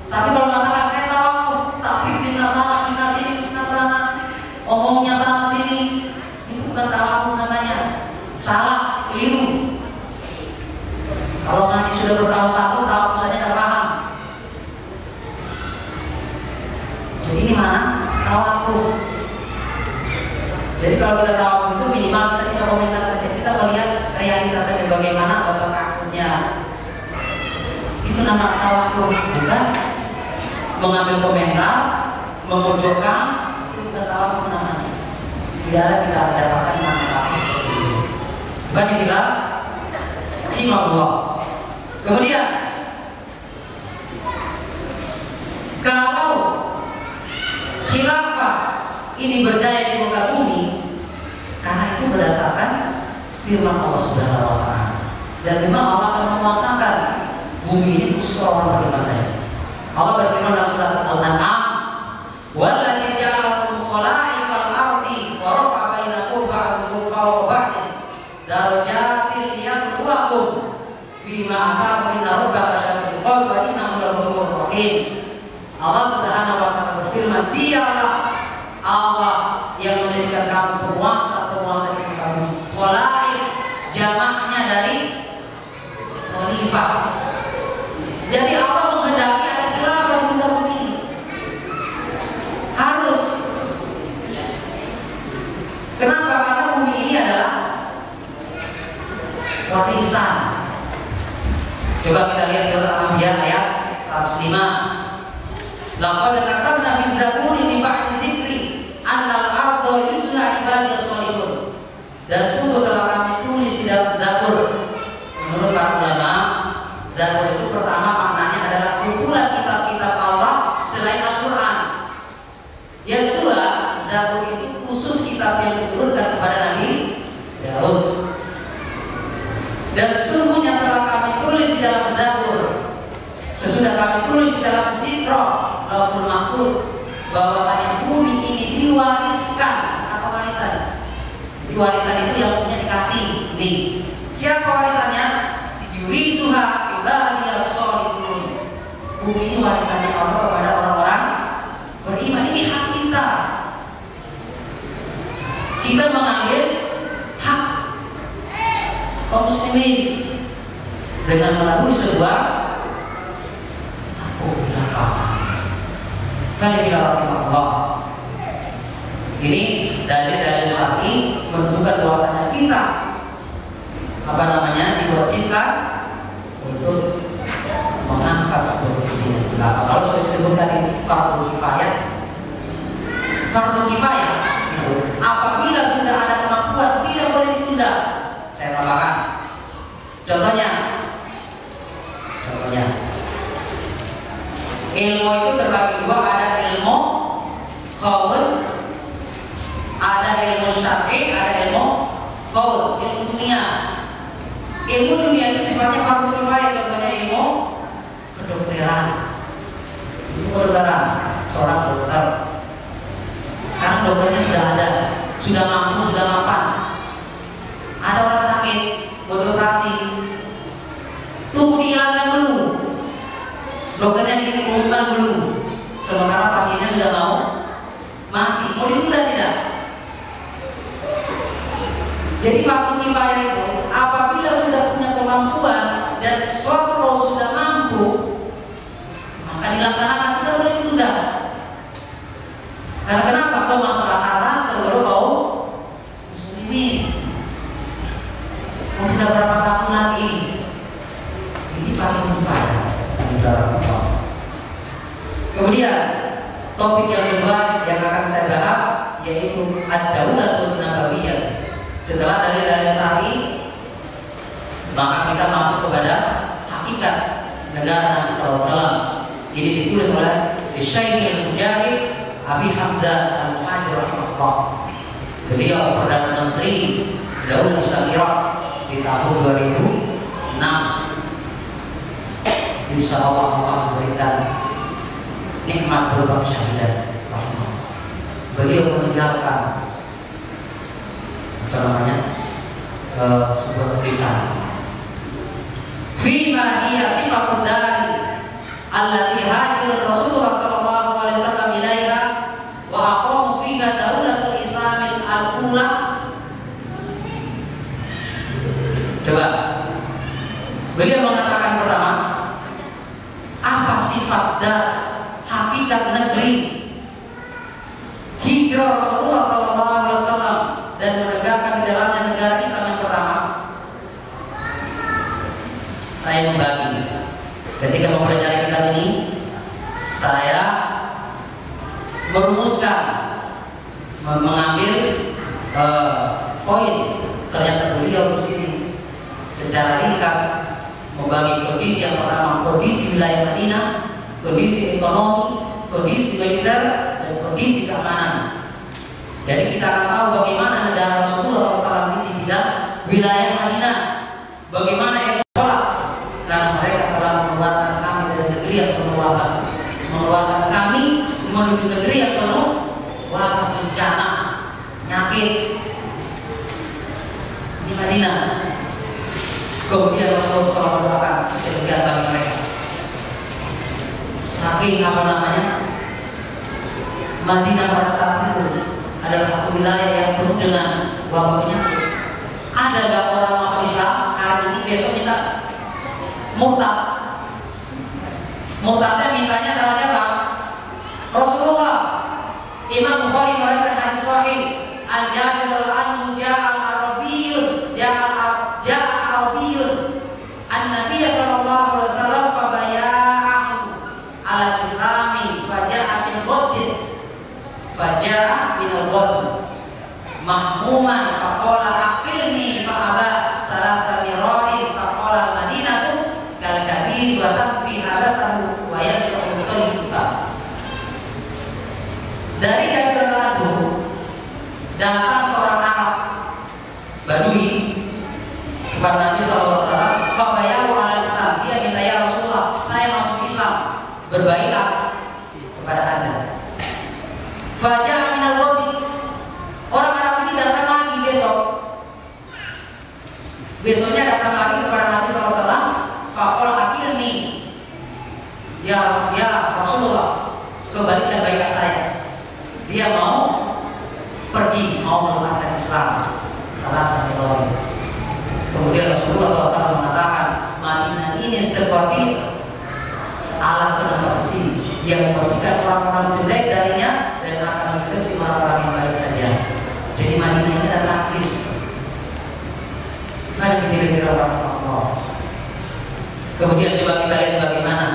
Tapi kalau mengatakan saya tawakuf, tapi fitnah sana, fitnah sini, fitnah sana, omongnya sana sini, itu bukan tawakuf namanya. Salah, keliru. Kalau ngaji sudah bertahun-tahun, tawakuf saja tidak paham. Jadi ini mana tawakuf? Jadi kalau kita tawakuf itu minimal kita tidak komentar saja, kita melihat realitas saja bagaimana bapak akhirnya. Itu nama tawakuf, bukan mengambil komentar, memojokkan. Itu bukan tawakuf namanya. Tidak ada kita dapatkan nama tawakuf. Bukan dibilang rahimahullah. Kemudian kalau khilafah ini berjaya di muka bumi, karena itu berdasarkan firman Allah Subhanahu wa taala. Dan memang Allah akan menguasakan bumi ini khusus orang beriman saja. Allah berfirman dalam surat Al-An'am, "Wallazi ja'alakum khala'ifal ardi wa rafa'a bainakum ba'dakum fawqa ba'din darajatil liyabluwakum fima ataakum min rabbika syarrul qawl wa innahu laghafurur rahim." Allah Subhanahu wa taala berfirman, dialah Allah yang menjadikan kamu penguasa di muka bumi. Khalaif jamaknya dari khalifah. Jadi Allah menghendaki ada khilafah di muka bumi. Harus. Kenapa? Karena bumi ini adalah warisan. Coba kita lihat surat Al-Anbiya ayat 105. Laqad katabna fi zaburi min ba'di dzikri annal arda yusla ibadiyas shalihun Dan sungguh telah kami tulis di dalam Zabur. Menurut para ulama, Zabur itu pertama maknanya adalah kumpulan kitab-kitab Allah selain Al-Quran. Yang kedua, Zabur itu khusus kitab yang diturunkan kepada Nabi Daud. Dan sungguhnya telah kami tulis di dalam Zabur, sesudah kami tulis di dalam Zikroh, Lauhul Mahfuz, bahwasanya bumi ini diwariskan atau warisan. Warisan itu yang punya dikasih. Nih, siapa warisannya? Yurisuha ibadiyas sholihun. Bumi ini warisannya Allah kepada orang-orang beriman. Ini hak kita. Kita mengambil hak kaum muslimin dengan melalui sebuah Allah. Ini dalil-dalil syar'i menunjukkan bahwasanya kita diwajibkan untuk mengangkat seperti ini. Kalau sudah disebutkan di fardu kifayah itu apabila sudah ada kemampuan tidak boleh ditunda. Saya tambahkan contohnya ilmu itu terbagi dua, ada ilmu qaul, ada ilmu syar'i, ada ilmu qaul, ilmu dunia. Ilmu dunia itu sifatnya fardu kifayah, contohnya ilmu kedokteran. Ilmu kedokteran, seorang dokter. Sekarang dokternya sudah ada, sudah mampu, sudah mapan. Ada orang sakit, mau dioperasi, tunggu dihilangkan dulu. Dokternya diumumkan dulu, sementara pasiennya sudah mau mati. Mau ditunda tidak? Jadi fardu kifayah itu apabila sudah punya kemampuan dan suatu kaum sudah mampu, maka dilaksanakan, tidak boleh ditunda. Karena kenapa? Kemaslahatan seluruh kaum muslimin. Mau sudah berapa tahun lagi? Ini fardu kifayah. Kemudian topik yang kedua yang akan saya bahas yaitu ad-daulatul nabawiyah. Setelah dalil-dalil syar'i, maka kita masuk kepada hakikat negara Nabi SAW. Ini ditulis oleh Syekh Al-Mujahid Abi Hamzah Al-Muhajir rahimahullah. Beliau Perdana Menteri Daulah Islam Irak di tahun 2006. Insya Allah memberikan nikmat berupa syahadat. Beliau meninggalkan sebuah tulisan. Fima hiya sifatud dari allati hajir Rasulullah sallallahu alaihi wasallam ilaiha wa aqamu fiha daulatul Islamil al-ula. Coba. Beliau mengatakan pertama, apa sifat dan hakikat negeri hijrah Rasulullah SAW dan menegakkan di dalamnya negara Islam yang pertama? Saya membagi ketika mempelajari kitab ini, saya merumuskan, mengambil poin. Ternyata beliau di sini secara ringkas membagi kondisi yang pertama, kondisi wilayah Madinah, kondisi ekonomi, kondisi militer, dan kondisi keamanan. Jadi kita akan tahu bagaimana negara Rasulullah SAW ini di bidang wilayah Madinah, bagaimana yang ditolak karena mereka telah mengeluarkan kami dari negeri yang penuh wabah, mengeluarkan kami menuju negeri yang penuh wabah, bencana, penyakit di Madinah. Kemudian Rasulullah SAW merupakan kejadian bagi mereka. Saking Madinah pada saat itu adalah satu wilayah yang penuh dengan wabah penyakit. Ada gak orang masuk Islam hari ini besok minta murtad? Murtadnya mintanya sama siapa? Rasulullah. Imam Bukhari meriwayatkan hadis sahih, al-Jabir al-Anhu ja'al Arabiyyun An-Nabi sallallahu alaihi wasallam fabaya'ahu ala islami faja'a min al-ghad mahmuman Madinah faqala aqilni fa'aba salasa miratin faqala Madinatu kal kabir wa takfi habasahu wa yasau kita. Dari Jabir radhiyallahu datang seorang Arab Badui kepada Nabi sallallahu alaihi wasallam, fabayahu ala Islam, dia minta ya Rasulullah, saya masuk Islam, berbaikat kepada Anda. Faja'a minal wadi, orang Arab ini datang lagi besoknya datang lagi kepada Nabi sallallahu alaihi wasallam, faqal akilni, ya Rasulullah, kembalikan baikat saya. Dia mau pergi, mau melepaskan Islam. Salah satu orang. Kemudian Rasulullah SAW mengatakan, Madinah ini seperti alat penuh bersih yang membersihkan orang-orang jelek darinya dan akan membersihkan orang-orang yang baik saja. Jadi Madinah ini adalah nafis. Mari kira-kira orang-orang. Kemudian coba kita lihat bagaimana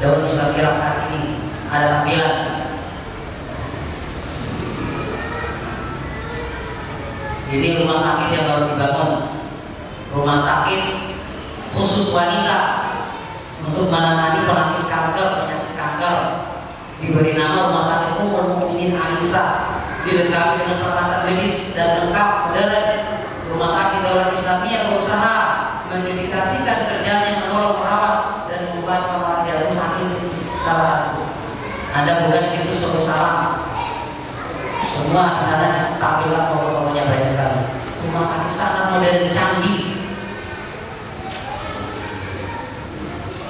Daul Islam Irak hari ini ada tampilan. Ini rumah sakit yang baru dibangun, rumah sakit khusus wanita untuk menangani penyakit kanker, diberi nama Rumah Sakit Ummul Mukminin Aisyah, dilengkapi dengan peralatan medis dan lengkap modern. Rumah sakit Daulah Islamiyah berusaha mendedikasikan kerjanya menolong, merawat dan membantu orang jatuh sakit. Salah satu, Anda bukan di situ suruh salam. Semua di sana ditampilkan foto-fotonya banyak sekali. Rumah sakit sangat modern, canggih.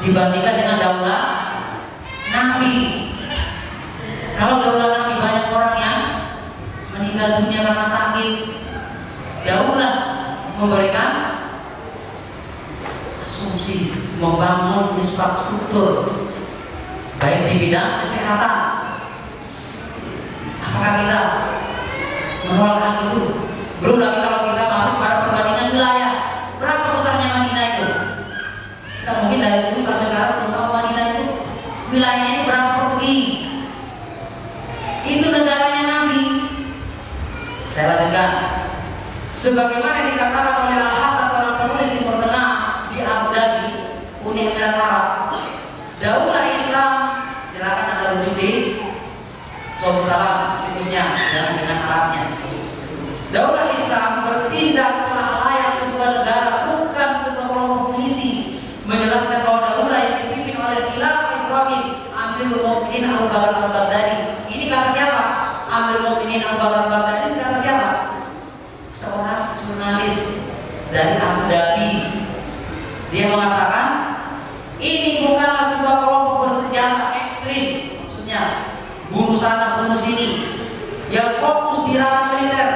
Dibandingkan dengan Daulah Nabi. Kalau Daulah Nabi banyak orang yang meninggal dunia karena sakit, Daulah memberikan asumsi, membangun infrastruktur baik di bidang kesehatan. Apakah kita menolak hal itu? Belum lagi kalau kita masuk pada perbandingan wilayah. Berapa besarnya Madinah itu? Kita mungkin dari dulu sampai sekarang belum tahu Madinah itu wilayahnya ini berapa persegi. Itu negaranya Nabi. Saya lanjutkan. Sebagaimana dikatakan oleh Al-Hasan, seorang penulis di Pertengah di Abu Dhabi, Uni Emirat Arab, Daulah Islam, silakan Anda rujuk di Salam situsnya dan dengan alatnya. Daulah Islam bertindak telah layak sebuah negara, bukan sebuah kelompok milisi. Menjelaskan bahwa daulah yang dipimpin oleh Khilafah Ibrahim Amirul Mukminin Abu Bakar Al-Baghdadi. Ini kata siapa? Amirul Mukminin Abu Bakar Al-Baghdadi kata siapa? Seorang jurnalis dari Abu Dhabi. Dia mengatakan ini bukanlah sebuah kelompok bersenjata ekstrim, maksudnya bunuh sana bunuh sini, yang fokus di ranah militer.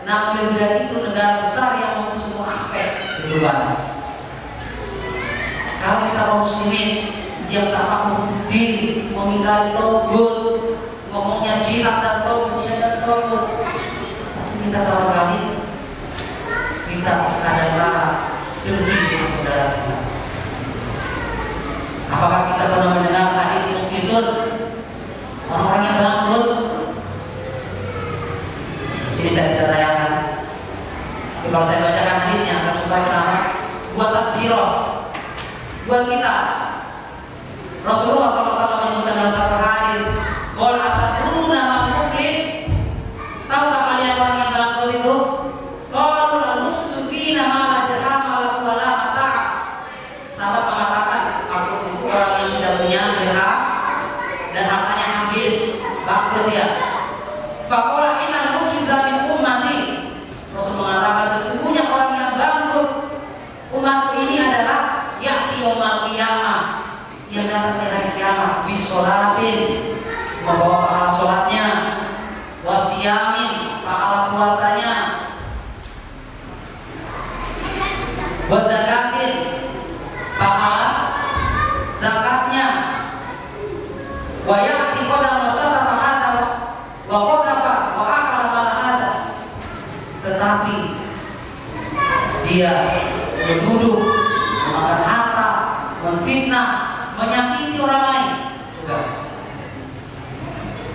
Namun lebih dari itu negara besar yang mengurus semua aspek kehidupan. Kalau kita kaum muslimin yang tak mampu diri, mengingkari tauhid, ngomongnya jihad dan tauhid, tapi kita sama sekali kita kadang kala dengki dengan saudara kita. Apakah kita pernah mendengar hadis muflisun, orang-orang yang bangkrut? Sini saya tidak tayangkan. Tapi kalau saya bacakan hadisnya harus baca nama buat tasjirah, buat kita. Rasulullah SAW menyebutkan dalam satu hadis, qul atadruna man muflis? Tahukah kalian orang yang bangkrut itu? Qalu al-muflisu fina ma la dirham wa la mata'. Sahabat mengatakan, bangkrut itu orang yang tidak punya dirham dan hartanya habis, bangkrut ya. Faqala innal muflisa min ummati. Rasul mengatakan sesungguhnya orang yang bangkrut umatku ini adalah ya'ti yaumil qiyamah, yang datang di hari kiamat bisolatin, membawa pahala sholatnya, wasiyamin, pahala puasanya, wazakatin, pahala zakatnya, wa ya'ti qadam wasata hada wa qadafa wa akala mal hada. Tetapi dia menuduh, memakan harta, menfitnah, menyakiti orang lain. Juga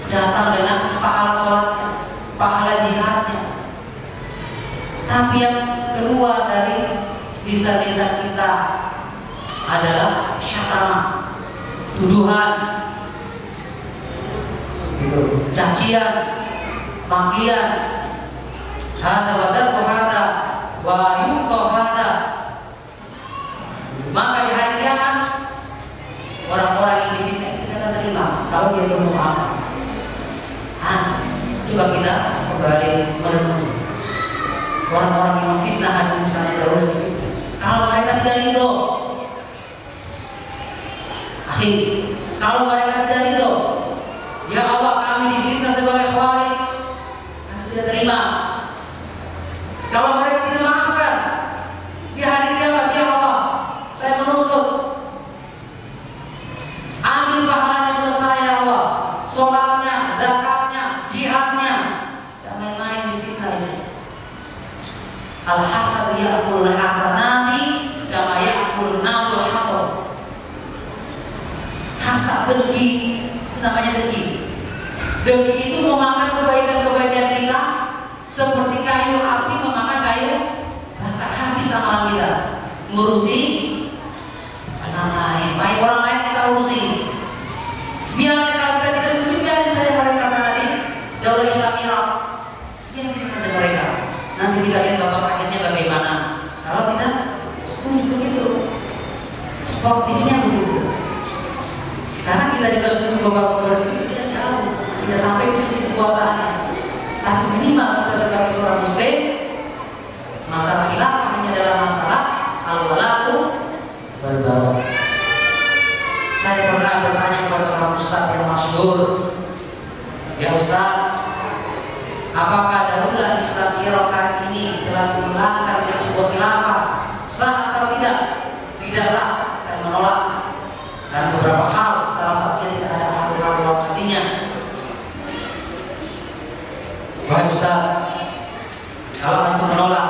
datang dengan pahala sholatnya, pahala jihadnya, Tapi yang keluar dari lisan-lisan kita adalah syatama, tuduhan, gitu, cacian, makian, hada wa darbu hada wa yuqta hada. Maka di hari kiamat orang-orang yang difitnah itu tidak terima kalau dia belum maaf. Coba kita kembali merenung orang-orang yang memfitnah Nabi Musa dahulu difitnah. Kalau mereka tidak ridho, kalau mereka tidak ridho, ya Allah kami difitnah sebagai khawarij, kami tidak terima. Kalau mereka tidak maafkan di hari kiamat, ya Allah saya menuntut ambil pahalanya buat saya Allah, sholatnya, zakatnya, jihadnya, tidak main-main difitnah ini. Al-hasad ya'kul hasanati kama ya'kul narul hatab. Hasad, dengki, itu namanya dengki. Dengki itu memakan kebaikan-kebaikan kita seperti kayu api memakan kayu bakar, habis amalan kita. Ngurusi orang lain, baik orang lain kita urusi. Biar kalau kita tidak setuju, biarin saja mereka sanadi daulah Islam Irak. Biarin saja mereka. Nanti kita lihat bapak akhirnya bagaimana. Kalau tidak setuju begitu, sepertinya begitu. Karena kita juga setuju bapak bersih tidak jauh, tidak sampai di sini kekuasaannya. Tapi minimal kita sebagai seorang muslim, masalah khilafah ini adalah masalah al-wala'u wal-bara'. Saya pernah bertanya kepada seorang ustaz yang masyhur, ya ustaz, apakah daulah Islam Irak hari ini telah dipulangkan menjadi sebuah khilafah, sah atau tidak? Tidak sah, saya menolak. Dan beberapa hal, salah satunya tidak ada hal-hal artinya. Wahai ustaz, kalau antum menolak,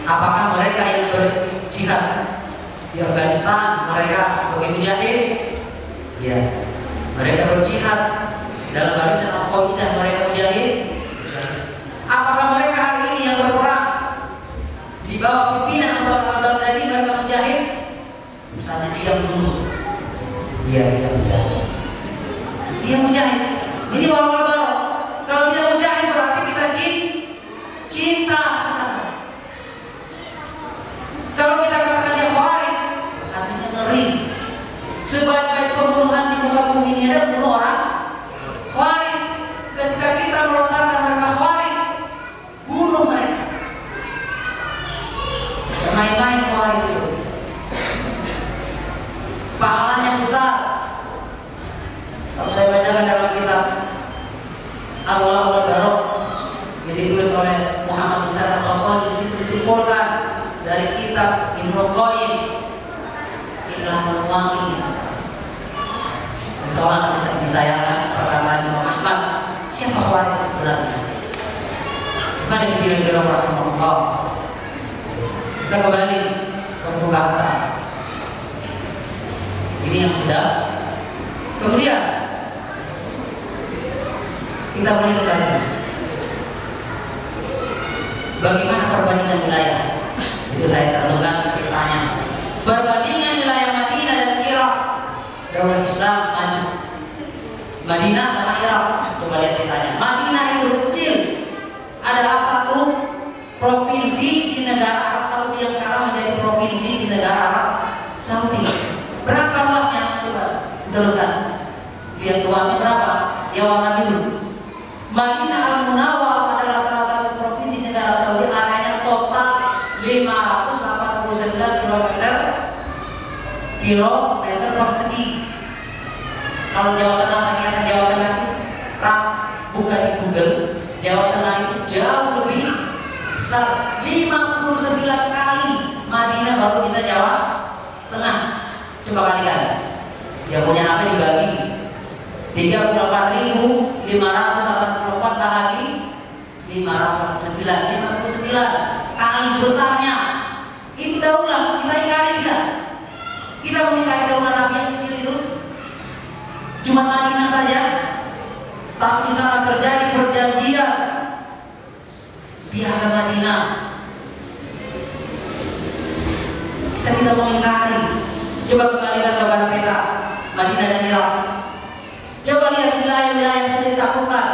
apakah mereka yang berjihad di Afghanistan, mereka sebagai mujahid, ya, mereka berjihad dalam barisan Al-Qaeda, mereka mujahid. Apakah mereka hari ini yang berperang di bawah pimpinan Al-Baghdadi, mereka mujahid? Misalnya dia bunuh, dia mujahid. Dia mujahid. Ini walau kalau dia mujahid berarti kita cinta. Kalau kita katakan dia khawarij, harusnya ngeri. Sebaik-baik pembunuhan di muka bumi ini ada bunuh orang khawarij. Ketika kita melontarkan mereka khawarij, bunuh mereka. Main-main khawarij itu pahalanya besar. Kalau saya bacakan dalam kitab Al-Wala'u wal-Bara' yang ditulis oleh Muhammad bin Sa'ad al-Khattabi, di situ disimpulkan dari kitab Ibnu Qayyim Ilamul Muwaqqi'in. Insyaallah bisa ditayangkan perkataan Imam Ahmad, siapa khawarij sebenarnya? Pada kira-kira rahimahullah. Kita kembali ke pembahasan. Ini yang sudah. Kemudian kita mulai bertanya, bagaimana perbandingan wilayah? Itu saya cantumkan petanya. Perbandingan wilayah Madinah dan Irak, daulah Islam maju. Madinah sama Irak, coba lihat petanya. Madinah itu kecil, adalah satu provinsi di negara Arab Saudi yang sekarang menjadi provinsi di negara Arab Saudi. Berapa luasnya? Coba teruskan. Lihat luasnya berapa? Ya warna biru. Madinah Al-Munawwarah adalah salah satu provinsi negara Saudi, areanya total 589 kilometer persegi. Kalau Jawa Tengah, saya Jawa Tengah itu buka di Google, Jawa Tengah itu jauh lebih besar, 59 kali Madinah baru bisa Jawa Tengah. Coba kalikan, yang punya HP dibagi 34.584 bahagi 589 kali besarnya. Itu daulah, kita ingkari tidak? Kita mengingkari daulah Nabi yang kecil itu? Cuma Madinah saja, tapi di sana terjadi perjanjian. Biar berpihak ke Madinah. Kita tidak mengingkari. Coba kembalikan kepada peta Madinah dan Irak. Coba lihat wilayah-wilayah yang sudah ditaklukkan.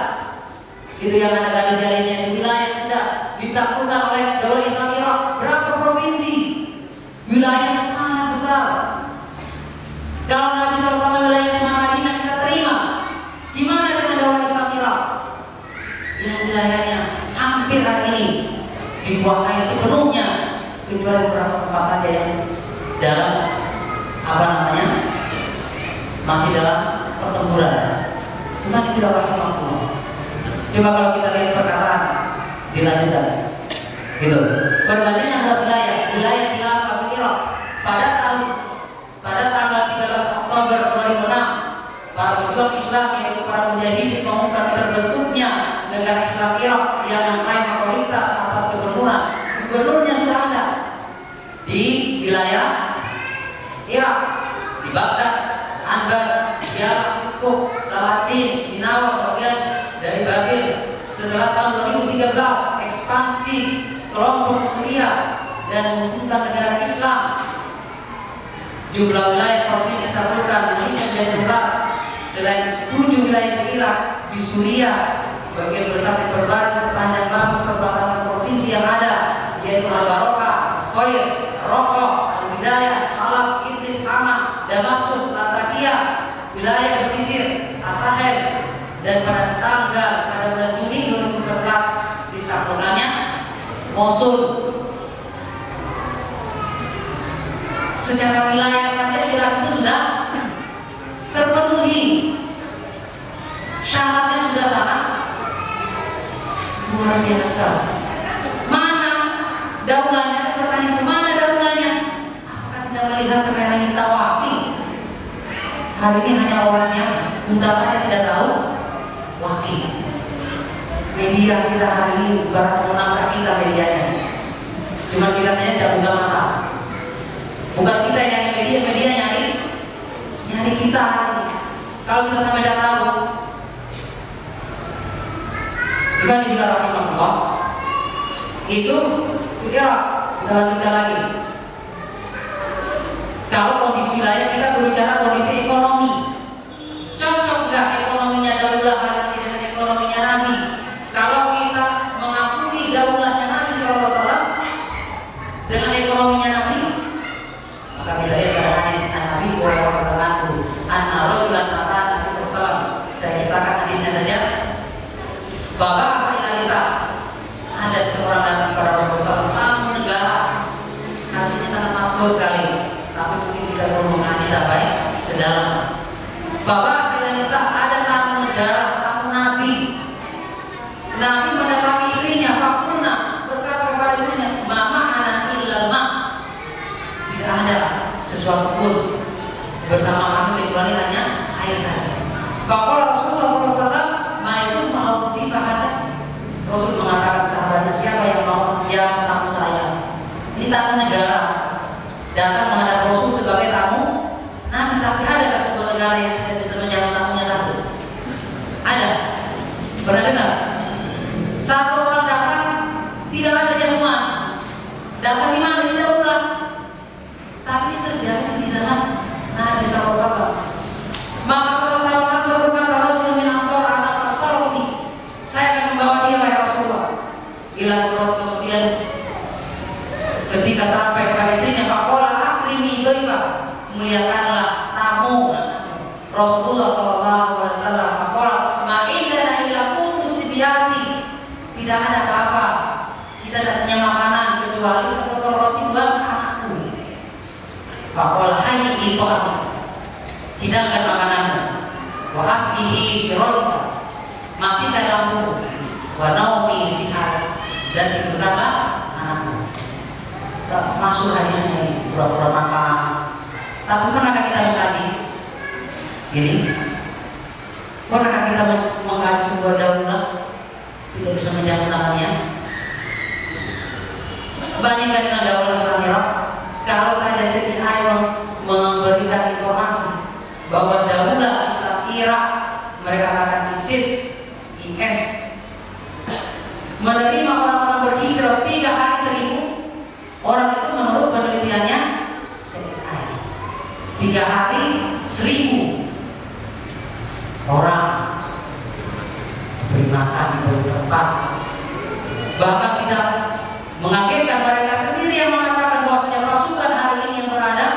Itu yang ada garis-garisnya, itu wilayah yang sudah ditaklukkan oleh Daulah Islam Irak. Berapa provinsi? Wilayah sangat besar. Kalau Nabi SAW wilayah cuma Madinah kita terima. Gimana dengan Daulah Islam Irak? Yang wilayahnya hampir hari ini dikuasai sepenuhnya, kecuali beberapa tempat saja yang dalam masih dalam pertempuran. Cuma tidak rahimahullah. Coba kalau kita lihat perkataan dilanjutkan, gitu. Perbandingan wilayah khilafah Irak pada tanggal 13 Oktober 2006, para pejuang Islam yaitu para mujahidin mengumumkan terbentuknya negara Islam Irak yang mengklaim otoritas atas kebenaran. Gubernurnya sudah ada di wilayah Irak, di Baghdad, Anbar, Diyarbakir, Salatin, Ninawa, bagian dari Babil. Setelah tahun 2013 ekspansi kelompok Suriah dan mengumumkan negara Islam, jumlah wilayah provinsi terbuka meningkat menjadi 12. Selain 7 wilayah di Irak, di Suriah bagian besar diperbarui sepanjang batas perbatasan provinsi yang ada, yaitu Al-Barokah, Khair, Raqqa, Al-Bidayah, Halab, Idlib, Hama, Damaskus, Latakia, wilayah pesisir, As-Sahel. Dan pada bulan Juni 2014 ditaklukkannya Mosul. Secara wilayah saja Irak itu sudah terpenuhi, syaratnya sudah sangat luar biasa. Mana daulahnya? Pertanyaan, mana daulahnya? Apakah tidak melihat kekayaan kita wapi? Hari ini hanya orangnya, unta saja tidak tahu wapi. Media kita hari ini barat menangkap kita medianya. Cuma kita saja tidak buka mata. Bukan kita yang nyari media nyari kita. Kalau kita sampai tidak tahu, gimana juga rahimahullah itu Irak. Kita lanjutkan lagi. Kalau kondisi wilayah, kita berbicara kondisi ekonomi. Cocok nggak ekonominya daulah hari ini dengan ekonominya Nabi? Kalau kita mengakui daulahnya Nabi SAW dengan ekonominya Nabi, maka kita lihat pada hadis Nabi Hurairah berkata, "An-narojulan kata Nabi SAW." Saya kisahkan hadisnya saja. Bapak saya Alisa, ada seseorang datang kepada Rasulullah SAW, tamu negara. Hadisnya sangat masyhur sekali, tapi mungkin kita perlu mengaji sampai sedalam. Bapak saya Alisa, ada tamu negara, tamu Nabi. Nabi mendatangi istrinya, Fakulna, berkata kepada istrinya, "Mama anak illal ma." Tidak ada sesuatu pun bersama kami kecuali hanya air saja. Faqala Rasulullah SAW, "Ma itu mau difahad." Rasul mengatakan sahabatnya, siapa yang mau menjawab tamu saya? Ini tamu negara datang menghadap Rasul sebagai tamu Nabi, tapi adakah sebuah negara yang tidak bisa menjamu tamunya satu? Ada? Pernah dengar? Satu orang datang tidak ada jamuan. Datang di mana? Di daulah. Tapi terjadi di zaman Nabi SAW. Maka sahabat Ansor berkata, "Rajulun min Ansor anak Ansor, saya akan membawa dia wahai Rasulullah." Ila Qur'an, kemudian ketika sampai kepada istrinya, faqala akrimi dhaifa, muliakanlah tamu. Rasulullah SAW faqala ma indana illa qutus sibyati, tidak ada apa-apa, kita tidak punya makanan kecuali sepotong roti buat anakku. Faqala hayyi ta'am, hidangkan makananmu. Wa asbihi syirrata, matikan lampu. Wa naumi sihat, dan tidurkanlah anakmu. Tak masuk hadisnya ini, pura-pura makan. Tapi pernahkah kita mengkaji gini? Pernahkah kita mengkaji sebuah daulah tidak bisa menjamu tangannya? Bandingkan dengan daulah Islam Irak. Kalau saja Siti Aiwan memberikan informasi bahwa daulah Islam Irak, mereka katakan ISIS, IS, menerima orang-orang berhijrah 3 hari 1000 orang beri makan, beri tempat. Bahkan kita mengagetkan mereka sendiri yang mengatakan bahwasanya pasukan hari ini yang berada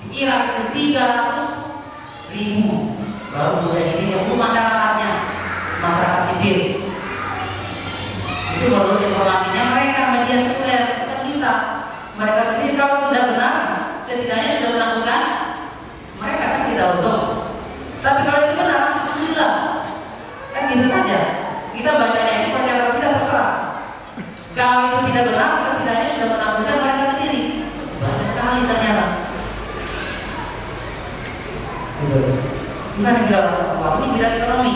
di Irak itu 300.000. Baru ini untuk masyarakatnya, masyarakat sipil. Itu menurut informasinya mereka, media sekuler, bukan kita. Mereka sendiri kalau tidak benar, setidaknya sudah menakutkan mereka, kan kita untung. Tapi kalau itu benar, alhamdulillah. Kan gitu saja. Kita bacanya itu percaya atau tidak terserah. Kalau itu tidak benar, setidaknya sudah menakutkan mereka sendiri. Banyak sekali ternyata. Bukan bidang apa, ini bidang ekonomi.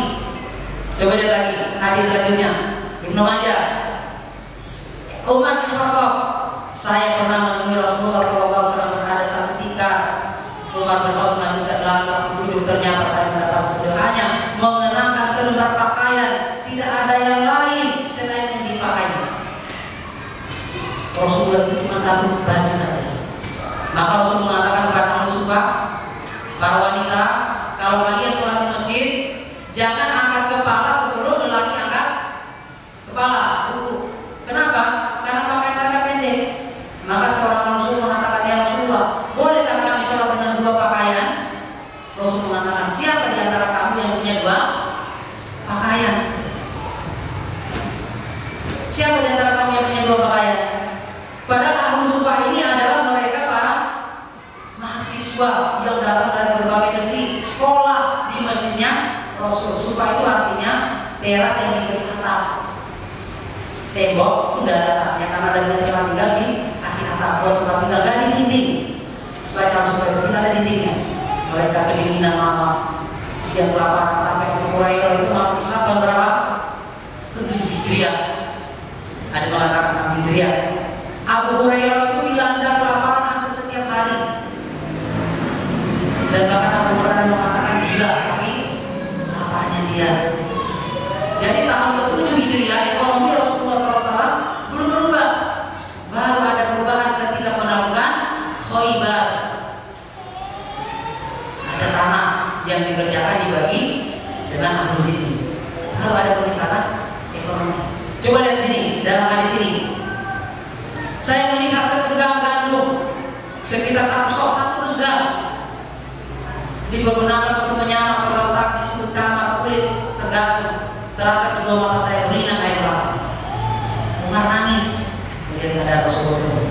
Coba lihat lagi hadis selanjutnya, Ibnu Majah. Umar bin Khattab, saya pernah menemui Rasulullah SAW ada satu ketika Umar bin Khattab melanjutkan lalu duduk, ternyata saya mendapat hanya mengenakan selembar pakaian, tidak ada yang lain selain yang dipakainya. Rasulullah itu cuma satu baju saja. Maka Rasul mengatakan kepada ahli sufa, para wanita, kalau kalian sholat di masjid, jangan angkat kepala sebelum lelaki angkat kepala. Kenapa? Karena pakaian mereka pendek. Maka seorang Rasul mengatakan, ya Rasulullah, bolehkah kami sholat dengan 2 pakaian? Rasul mengatakan, siapa di antara kamu yang punya 2 pakaian? Siapa di antara kamu yang punya 2 pakaian? Padahal ahlu sufah ini adalah mereka para mahasiswa yang datang dari berbagai negeri, sekolah di masjidnya Rasul. Sufah itu artinya teras yang diberi atap. Tembok pun tidak ada atapnya karena ada tempat tinggal di kasih atap buat tempat tinggal, gak di dinding. Supaya Sufah itu tidak ada dindingnya. Mereka kedinginan lama, sekian kelaparan sampai Abu Hurairah itu masuk Islam tahun berapa? Ke-7 Hijriah. Ada mengatakan 6 Hijriah. Abu Hurairah itu dilanda kelaparan hampir setiap hari. Dan bahkan Abu Hurairah mengatakan gila tapi laparnya dia. Jadi tahun ke-7 Hijriah ekonomi Rasulullah SAW belum berubah. Baru ada perubahan ketika menemukan Khaybar. Ada tanah yang dikerjakan dibagi dengan ahli sini. Baru ada peningkatan ekonomi. Coba lihat sini dalam hadis ini. Saya melihat segenggam gandum sekitar 1 genggam digunakan untuk menyamak terletak di sudut kamar kulit tergantung. Terasa kedua mata saya berlinang air mata. Umar nangis melihat keadaan Rasulullah SAW.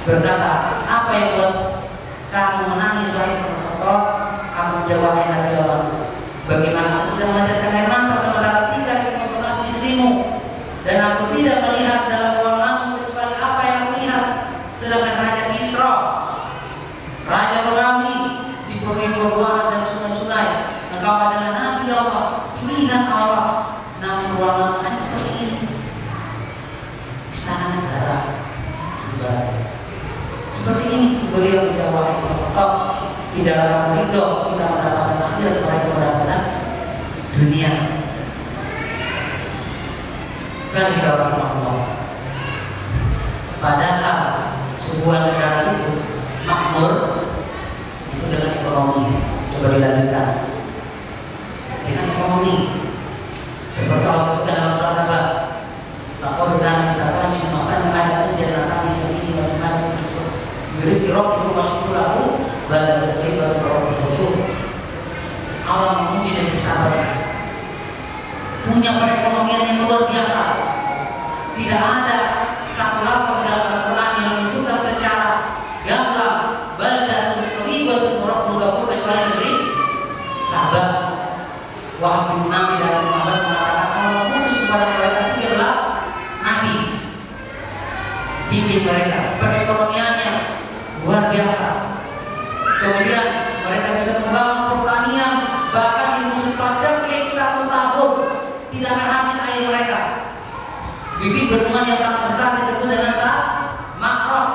Berkata, apa yang buat kamu menangis wahai Rasulullah? Aku menjawab, wahai Nabi Allah, bagaimana aku tidak meneteskan air mata sementara 3 komoditas di sisimu, dan aku tidak melihat dalam ruanganmu kecuali apa yang aku lihat. Sedangkan Raja Kisra, Raja Romawi, dipenuhi ruangan dan sungai-sungai. Engkau adalah Nabi Allah, lihat Allah, namun ruangan hanya seperti ini. Istana negara seperti ini. Beliau menjawab, tidak akan ridho kita mendapatkan akhirat, mereka mendapatkan dunia. Kan kita orang Allah. Padahal sebuah negara itu makmur itu dengan ekonomi. Coba dilanjutkan dengan ekonomi. Seperti Allah sebutkan dalam surat Sabah, bahwa dengan misalkan di masa yang ada kejahatan ini masing-masing Yuris kirok itu masuk lalu badan terkait badan berokok. Allah menguji dan bersabar, punya perekonomian yang luar biasa. Tidak ada satu lafaz dalam Al-Quran yang menunjukkan secara gamblang badan terkait berokok kecuali negeri Sabah. Wahab bin Nabi dan Muhammad mengatakan Allah mengutus kepada mereka 13 nabi. Pimpin mereka, perekonomiannya luar biasa. Kemudian mereka bisa membangun pertanian, bahkan di musim paceklik 1 tahun tidak akan habis air mereka. Bikin bendungan yang sangat besar disebut dengan Ma'rab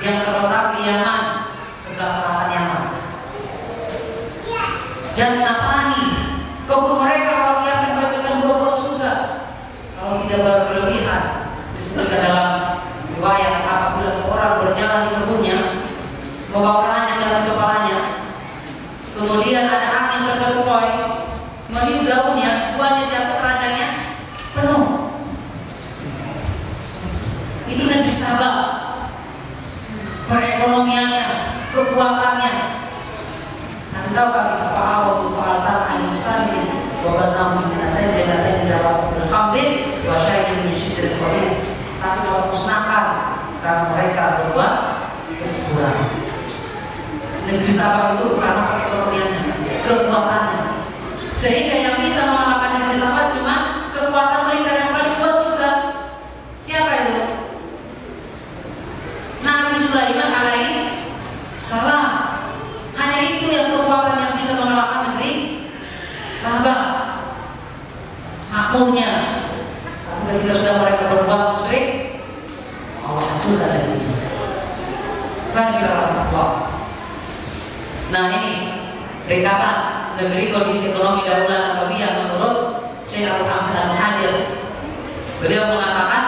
yang terletak di Yaman, sebelah selatan Yaman. Dan Napani, kebun mereka kalau kias dibacakan 12 surga, kalau tidak berlebihan. Disebutkan dalam riwayat apabila seorang berjalan di kebunnya, membawa keranjang di atas kepalanya, sepoi, meniup daunnya, buahnya jatuh, keranjangnya penuh. Itu negeri Sabah, perekonomiannya, kekuatannya. Anda tahu kan kita fa'al sa'ayin musallim wabannahu min al-jannati jawab alhamdulillah wa syai'in min syidril qalil. Tapi kalau musnahkan karena mereka berbuat kurang. Negeri Sabah itu karena perekonomiannya, kekuatannya, sehingga yang bisa mengalahkan negeri Sabah cuma kekuatan militer yang paling kuat juga. Siapa itu? Nabi Sulaiman alaihi salam. Hanya itu yang kekuatan yang bisa mengalahkan negeri Sabah. Makmurnya, tapi ketika sudah mereka berbuat musyrik, Allah hancurkan dari itu. Nah ini ringkasan negeri kondisi ekonomi daulah Nabawiyah menurut Syekh Abu Hamzah Al-Muhajir. Beliau mengatakan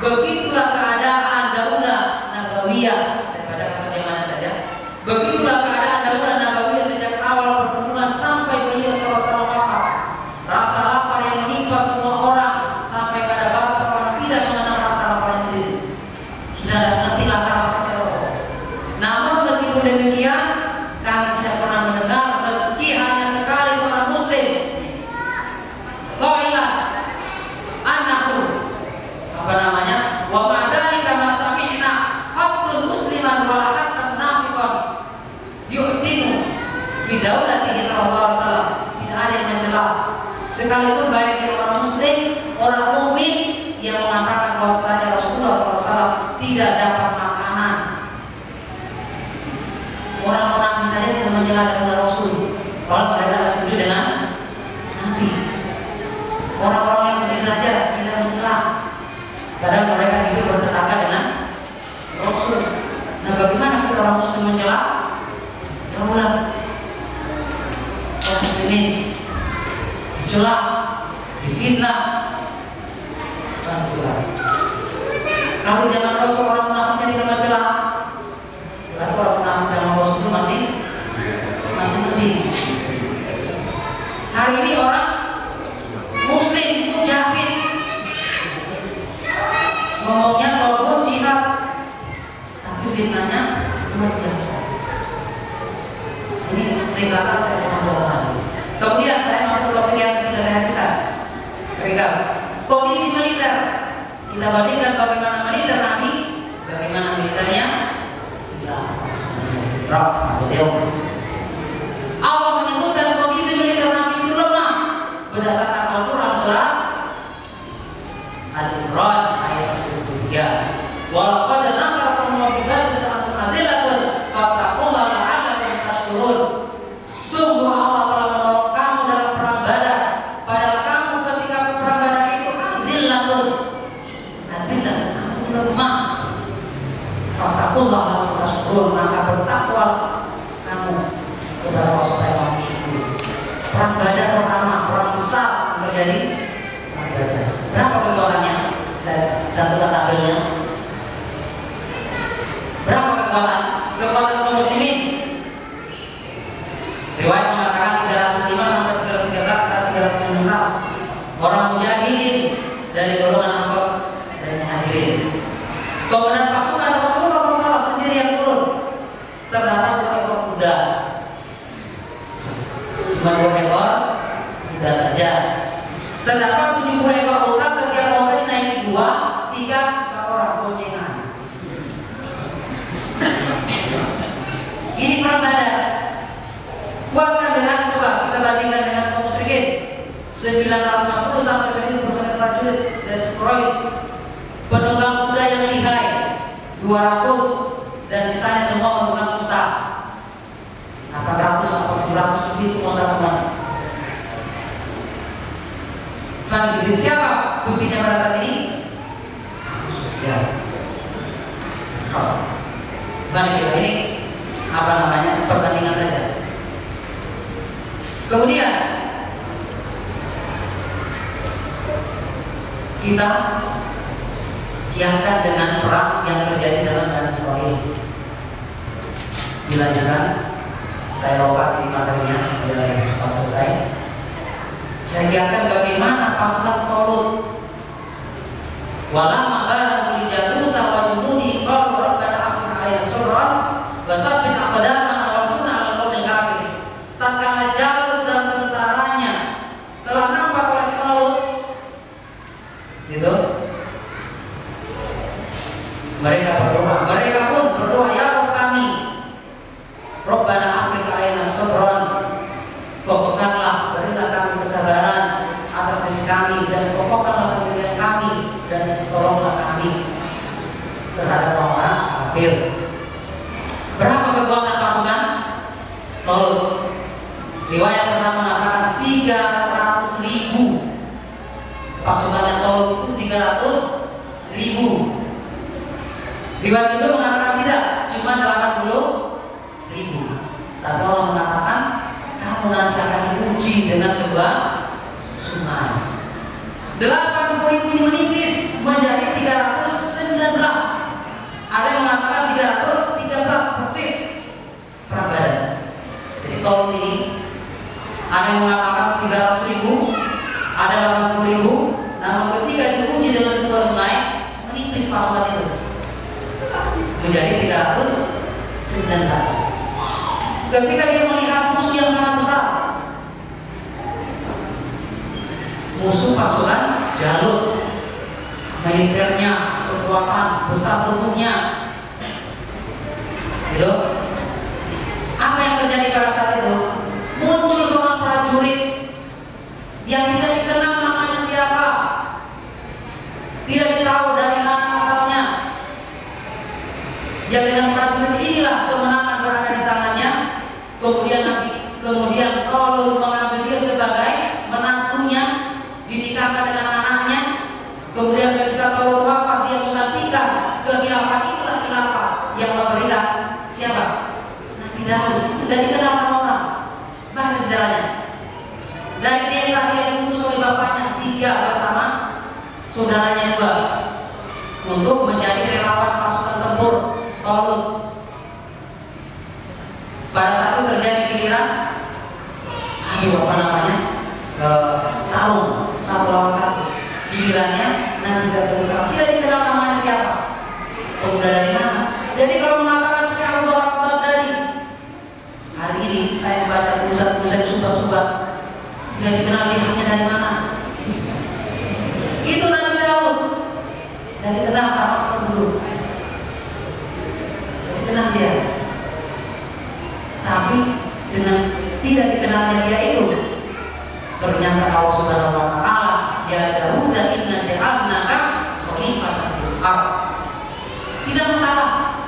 begitulah keadaan daulah Nabawiyah. Saya bacakan bagaimana saja. Begitulah keadaan daulah Nabawiyah sejak awal pertemuan sampai beliau SAW wafat. Rasa lapar yang menimpa semua orang sampai pada batas orang tidak mengenal rasa laparnya sendiri. Sudah mengerti rasa laparnya Allah. Namun meskipun demikian, kami tidak pernah mendengar meski hanya sekali seorang muslim qailan annahu apa namanya wa ma'dzalika ma sami'na qattul musliman wala hatta munafiqan yu'tinu fi daulatihi sallallahu alaihi wasallam. Tidak ada yang mencela sekalipun baik dari orang muslim, orang mukmin yang mengatakan bahwasanya Rasulullah SAW tidak dapat makanan. Orang-orang misalnya tidak mencela dengan Rasul, kalau mereka tidak setuju dengan Nabi. Orang-orang yang begitu saja tidak mencela, karena mereka hidup bertetangga dengan Rasul. Nah, bagaimana kita orang Muslim mencela? Daulah kaum muslimin dicela, difitnah, kan juga. Kalau di zaman Rasul orang munafiknya tidak mencela, berarti orang munafik dalam Rasul itu masih lebih. Hari ini orang Muslim mujahid ngomongnya kalau jihad, tapi fitnahnya luar biasa. Ini ringkasan saya mengajarkan lagi. Kemudian saya masuk ke topik yang tidak saya habiskan. Ringkas kondisi militer. Kita bandingkan bagaimana militer Nabi, bagaimana militernya Allah menyebutkan kondisi militer Nabi itu lemah berdasarkan Al-Quran surah Al-Imran ayat 123. Walaqad nasarakum Allahu bi Badrin wa antum azilatun fattaqullaha la'allakum tashkurun. Sungguh Allah telah menolong kamu dalam perang Badar, padahal kamu ketika perang Badar itu azilatun, kamu lemah. Fattaqullaha la'allakum tashkurun, maka bertakwa kamu kepada Allah supaya kamu bersyukur. Perang Badar pertama, perang besar yang terjadi, perang Badar. Berapa kekuatannya? Saya cantumkan tabelnya. Berapa kekuatan? Kekuatan kaum muslimin. Riwayat mengatakan 305 sampai 313 orang mujahidin dari golongan Ansor dan Muhajirin. Kemudian pasukan Rasulullah SAW sendiri yang turun. Terdapat 2 ekor kuda. Cuma 2 ekor kuda saja. Terdapat 70 ekor unta, setiap unta dinaiki 2, 3, 4 orang boncengan. Ini perang Badar. Kuatkan dengan, coba kita bandingkan dengan kaum musyrikin. 950 sampai 1000 personel prajurit dari Quraisy. Penunggang kuda yang lihai 200 dan sisanya semua menunggang unta 800 atau 700 lebih itu unta semua. Siapa pimpinnya pada saat ini? Ya. Bagaimana ini? Apa namanya? Perbandingan saja. Kemudian kita kiaskan dengan perang yang terjadi zaman Bani Israil. Dilanjutkan saya lokasi materinya biar cepat selesai. Saya kiaskan bagaimana pasukan Talut. Walamma balagha Jalut wa junudi qalu rabbana afrigh 'alaina sabran wa tsabbit aqdamana wansurna 'alal qaumil kafirin. Tatkala Jalut dan tentaranya telah nampak oleh Talut, gitu, mereka pun berdoa, ya Rabb kami, Rabbana afrigh 'alaina sabran, kokohkanlah, berilah kami kesabaran atas diri kami, dan kokohkanlah pendirian kami, dan tolonglah kami terhadap orang kafir. Berapa kekuatan pasukan Talut? Riwayat pertama mengatakan 300.000. Pasukannya Talut itu 300.000. Riwayat itu mengatakan tidak, cuma 80.000. Tapi Allah mengatakan kamu nanti akan diuji dengan sebuah sungai. 80.000 ini menipis menjadi 319. Ada yang mengatakan 313 persis perang Badar. Jadi Talut ini ada yang mengatakan 300.000, ada 80.000. Namun ketika diuji dengan sebuah sungai, menipis pasukan itu menjadi 319. Ketika dia melihat musuh yang sangat besar, musuh pasukan Jalut, militernya, kekuatan besar tubuhnya, gitu. Apa yang terjadi pada saat itu? Muncul seorang prajurit yang tidak dikenal namanya siapa, tidak ditahu dari mana asalnya. Yang dengan prajurit inilah kemenangan berada di tangannya. Kemudian Talut mengambil dia sebagai menantunya, dinikahkan dengan anaknya. Kemudian ketika Talut wafat, dia menggantikan kekhilafan. Itulah khilafah yang memberikan siapa? Nabi Daud. Tidak dikenal sama orang. Baca sejarahnya. Dari desa dia diutus oleh bapaknya 3 bersama saudaranya 2 untuk menjadi relawan pasukan tempur Talut. Pada saat itu terjadi giliran, tarung 1 lawan 1. Gilirannya Nabi Daud tidak dikenal namanya siapa, pemuda dari mana. Jadi kalau mengatakan siapa Abu Baghdadi, hari ini saya membaca tulisan-tulisan subat-subat, tidak dikenal jihadnya dari mana. Itu Nabi Daud, dan dikenal sama penduduk, dikenal dia. Tapi dengan tidak dikenalnya dia itu, ternyata Allah Subhanahu wa taala, ya Daud inna ja'alnaka khalifatan fil ardh. Tidak masalah.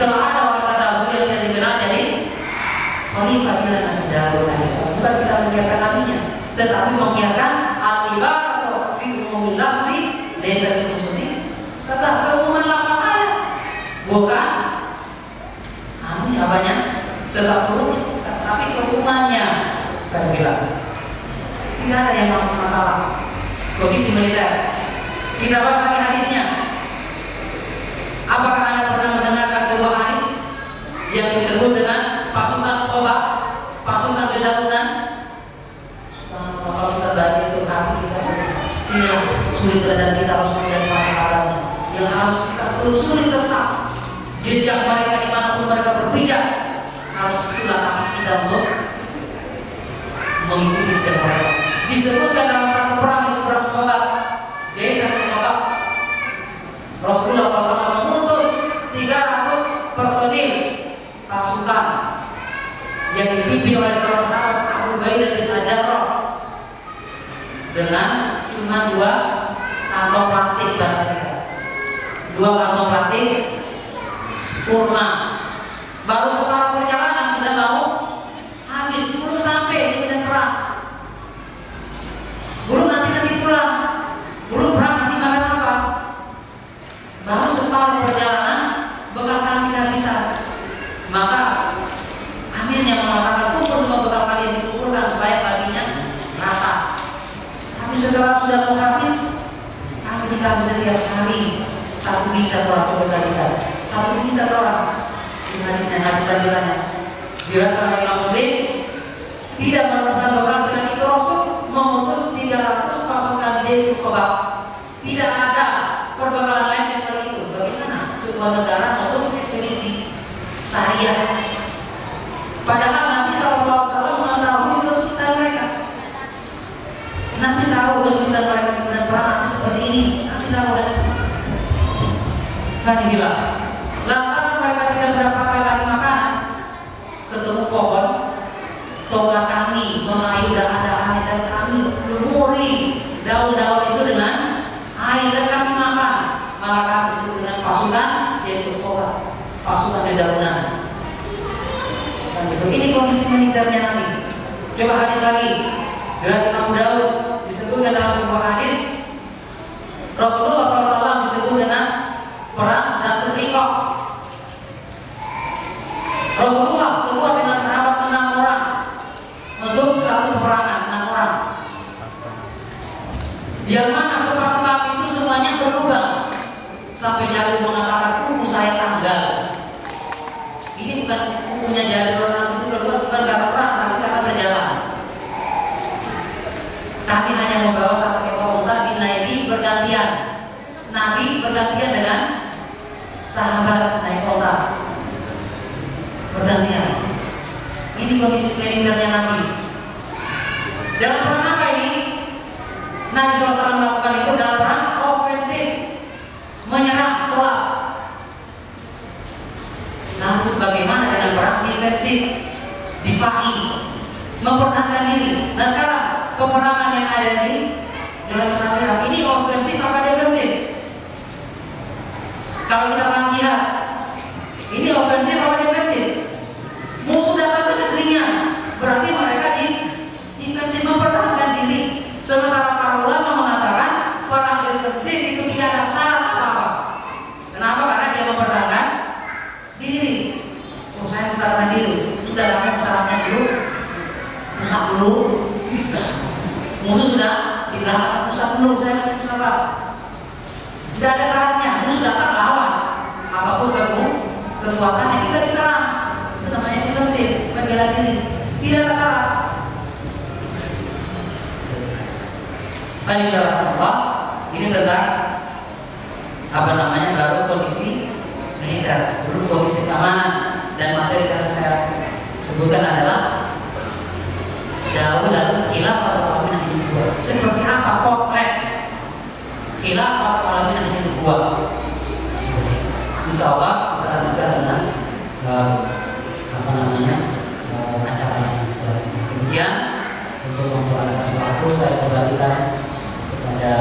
Telah ada orang terdahulu yang tidak dikenal jadi khalifah di Nabi Daud alaihissalam. Bukan kita mengkiaskan nabinya, tetapi mengkiaskan al-ibaratu fi umumil lafzi laysa bi khususi. Sebab keumuman lafaz ayat, bukan apanya? Sebab turunnya, tapi keumumannya kan bilang. Tidak ada yang masalah. Kondisi militer. Kita bahas lagi hadisnya. Apakah Anda pernah mendengarkan sebuah hadis yang disebut dengan pasukan Khobab, pasukan dedaunan? Kalau kita baca itu hati kita tidak sulit, dan kita harus menjadi para sahabatnya yang harus kita telusuri tetap jejak mereka dimanapun mereka berpijak. Harus itulah kita untuk mengikuti jejak mereka. Disebutkan dalam satu perang, itu perang Khobab. Jadi satu Khobab, Rasulullah SAW mengutus 300 personil pasukan yang dipimpin oleh salah sahabat Abu Ubaidah bin Al-Jarrah dengan cuma 2 kantong plastik barang mereka, 2 kantong plastik kurma. Baru separuh perjalanan sudah mau habis, belum sampai di medan perang, belum nanti pulang, belum perang nanti makan apa. Baru separuh perjalanan bekal kami kehabisan. Maka amirnya mengatakan kumpul semua bekal kalian, dikumpulkan supaya baginya rata. Tapi setelah sudah mau habis, kami dikasih setiap hari 1 bisa orang berbeda, 1 bisa orang. Hadisnya hadis tampilannya Diriwayatkan oleh Imam Muslim, tidak menemukan bekal selain itu Rasul memutus 300 pasukan Jaish Qobab. Tidak ada perbekalan lain kecuali itu. Bagaimana sebuah negara memutus ekspedisi syariah? Padahal Nabi SAW mengetahui kesulitan mereka. Nabi tahu kesulitan mereka kemudian perang nanti seperti ini. Nabi tahu kan? Kan bilang, lantaran mereka tidak mendapatkan lagi makanan, ketemu pohon, tongkat kami mengayuh dahan-dahan dan kami lumuri daun-daun itu dengan air dan kami makan. Maka kami disebut dengan pasukan Jaish Qobab, pasukan dedaunan. Ini kondisi militernya Nabi. Coba hadis lagi, dari Abu Daud disebutkan dalam sebuah hadis, Rasulullah SAW disebut dengan perang Zatul Riqah. Rasulullah keluar dengan sahabat 6 orang untuk satu peperangan, 6 orang. Yang mana sepatu kami itu semuanya berlubang. Sampai Jalur mengatakan kuku saya tanggal. Ini bukan kukunya Jalur orang itu keluar bukan karena perang, tapi karena berjalan. Kami hanya membawa satu ekor unta dinaiki bergantian. Nabi bergantian dengan sahabat naik unta. Bergantian. Ini kondisi militernya Nabi. Dalam perang apa ini? Nabi SAW melakukan itu dalam perang ofensif, menyerang, tolak. Namun sebagaimana dengan perang defensif, difai, mempertahankan diri. Nah sekarang peperangan yang ada di dalam syariat ini ofensif apa defensif? Kalau kita perang jihad, ini ofensif apa defensif? Musuh datang ke negerinya, berarti mereka di defensif, mempertahankan diri. Sementara para ulama mengatakan perang defensif itu tidak ada syarat apa-apa. Kenapa? Karena dia mempertahankan diri. Oh, saya mempertahankan diri. Sudah lama syaratnya dulu, pusat dulu. Musuh sudah di belakang pusat dulu. Saya masih pusat apa? Tidak ada syaratnya. Musuh datang lawan. Apapun kekuatannya kita diserang. Itu namanya defensif, membela diri. Tidak ada syarat. Baik Allah, ini tentang apa namanya baru kondisi militer, dulu kondisi keamanan dan materi yang saya sebutkan adalah jauh dan khilaf atau alamin yang dibuat. Seperti apa potret khilaf atau alamin yang dibuat? Insya Allah kita lanjutkan dengan apa namanya acara yang selanjutnya. Kemudian untuk memperoleh sesuatu saya kembalikan kepada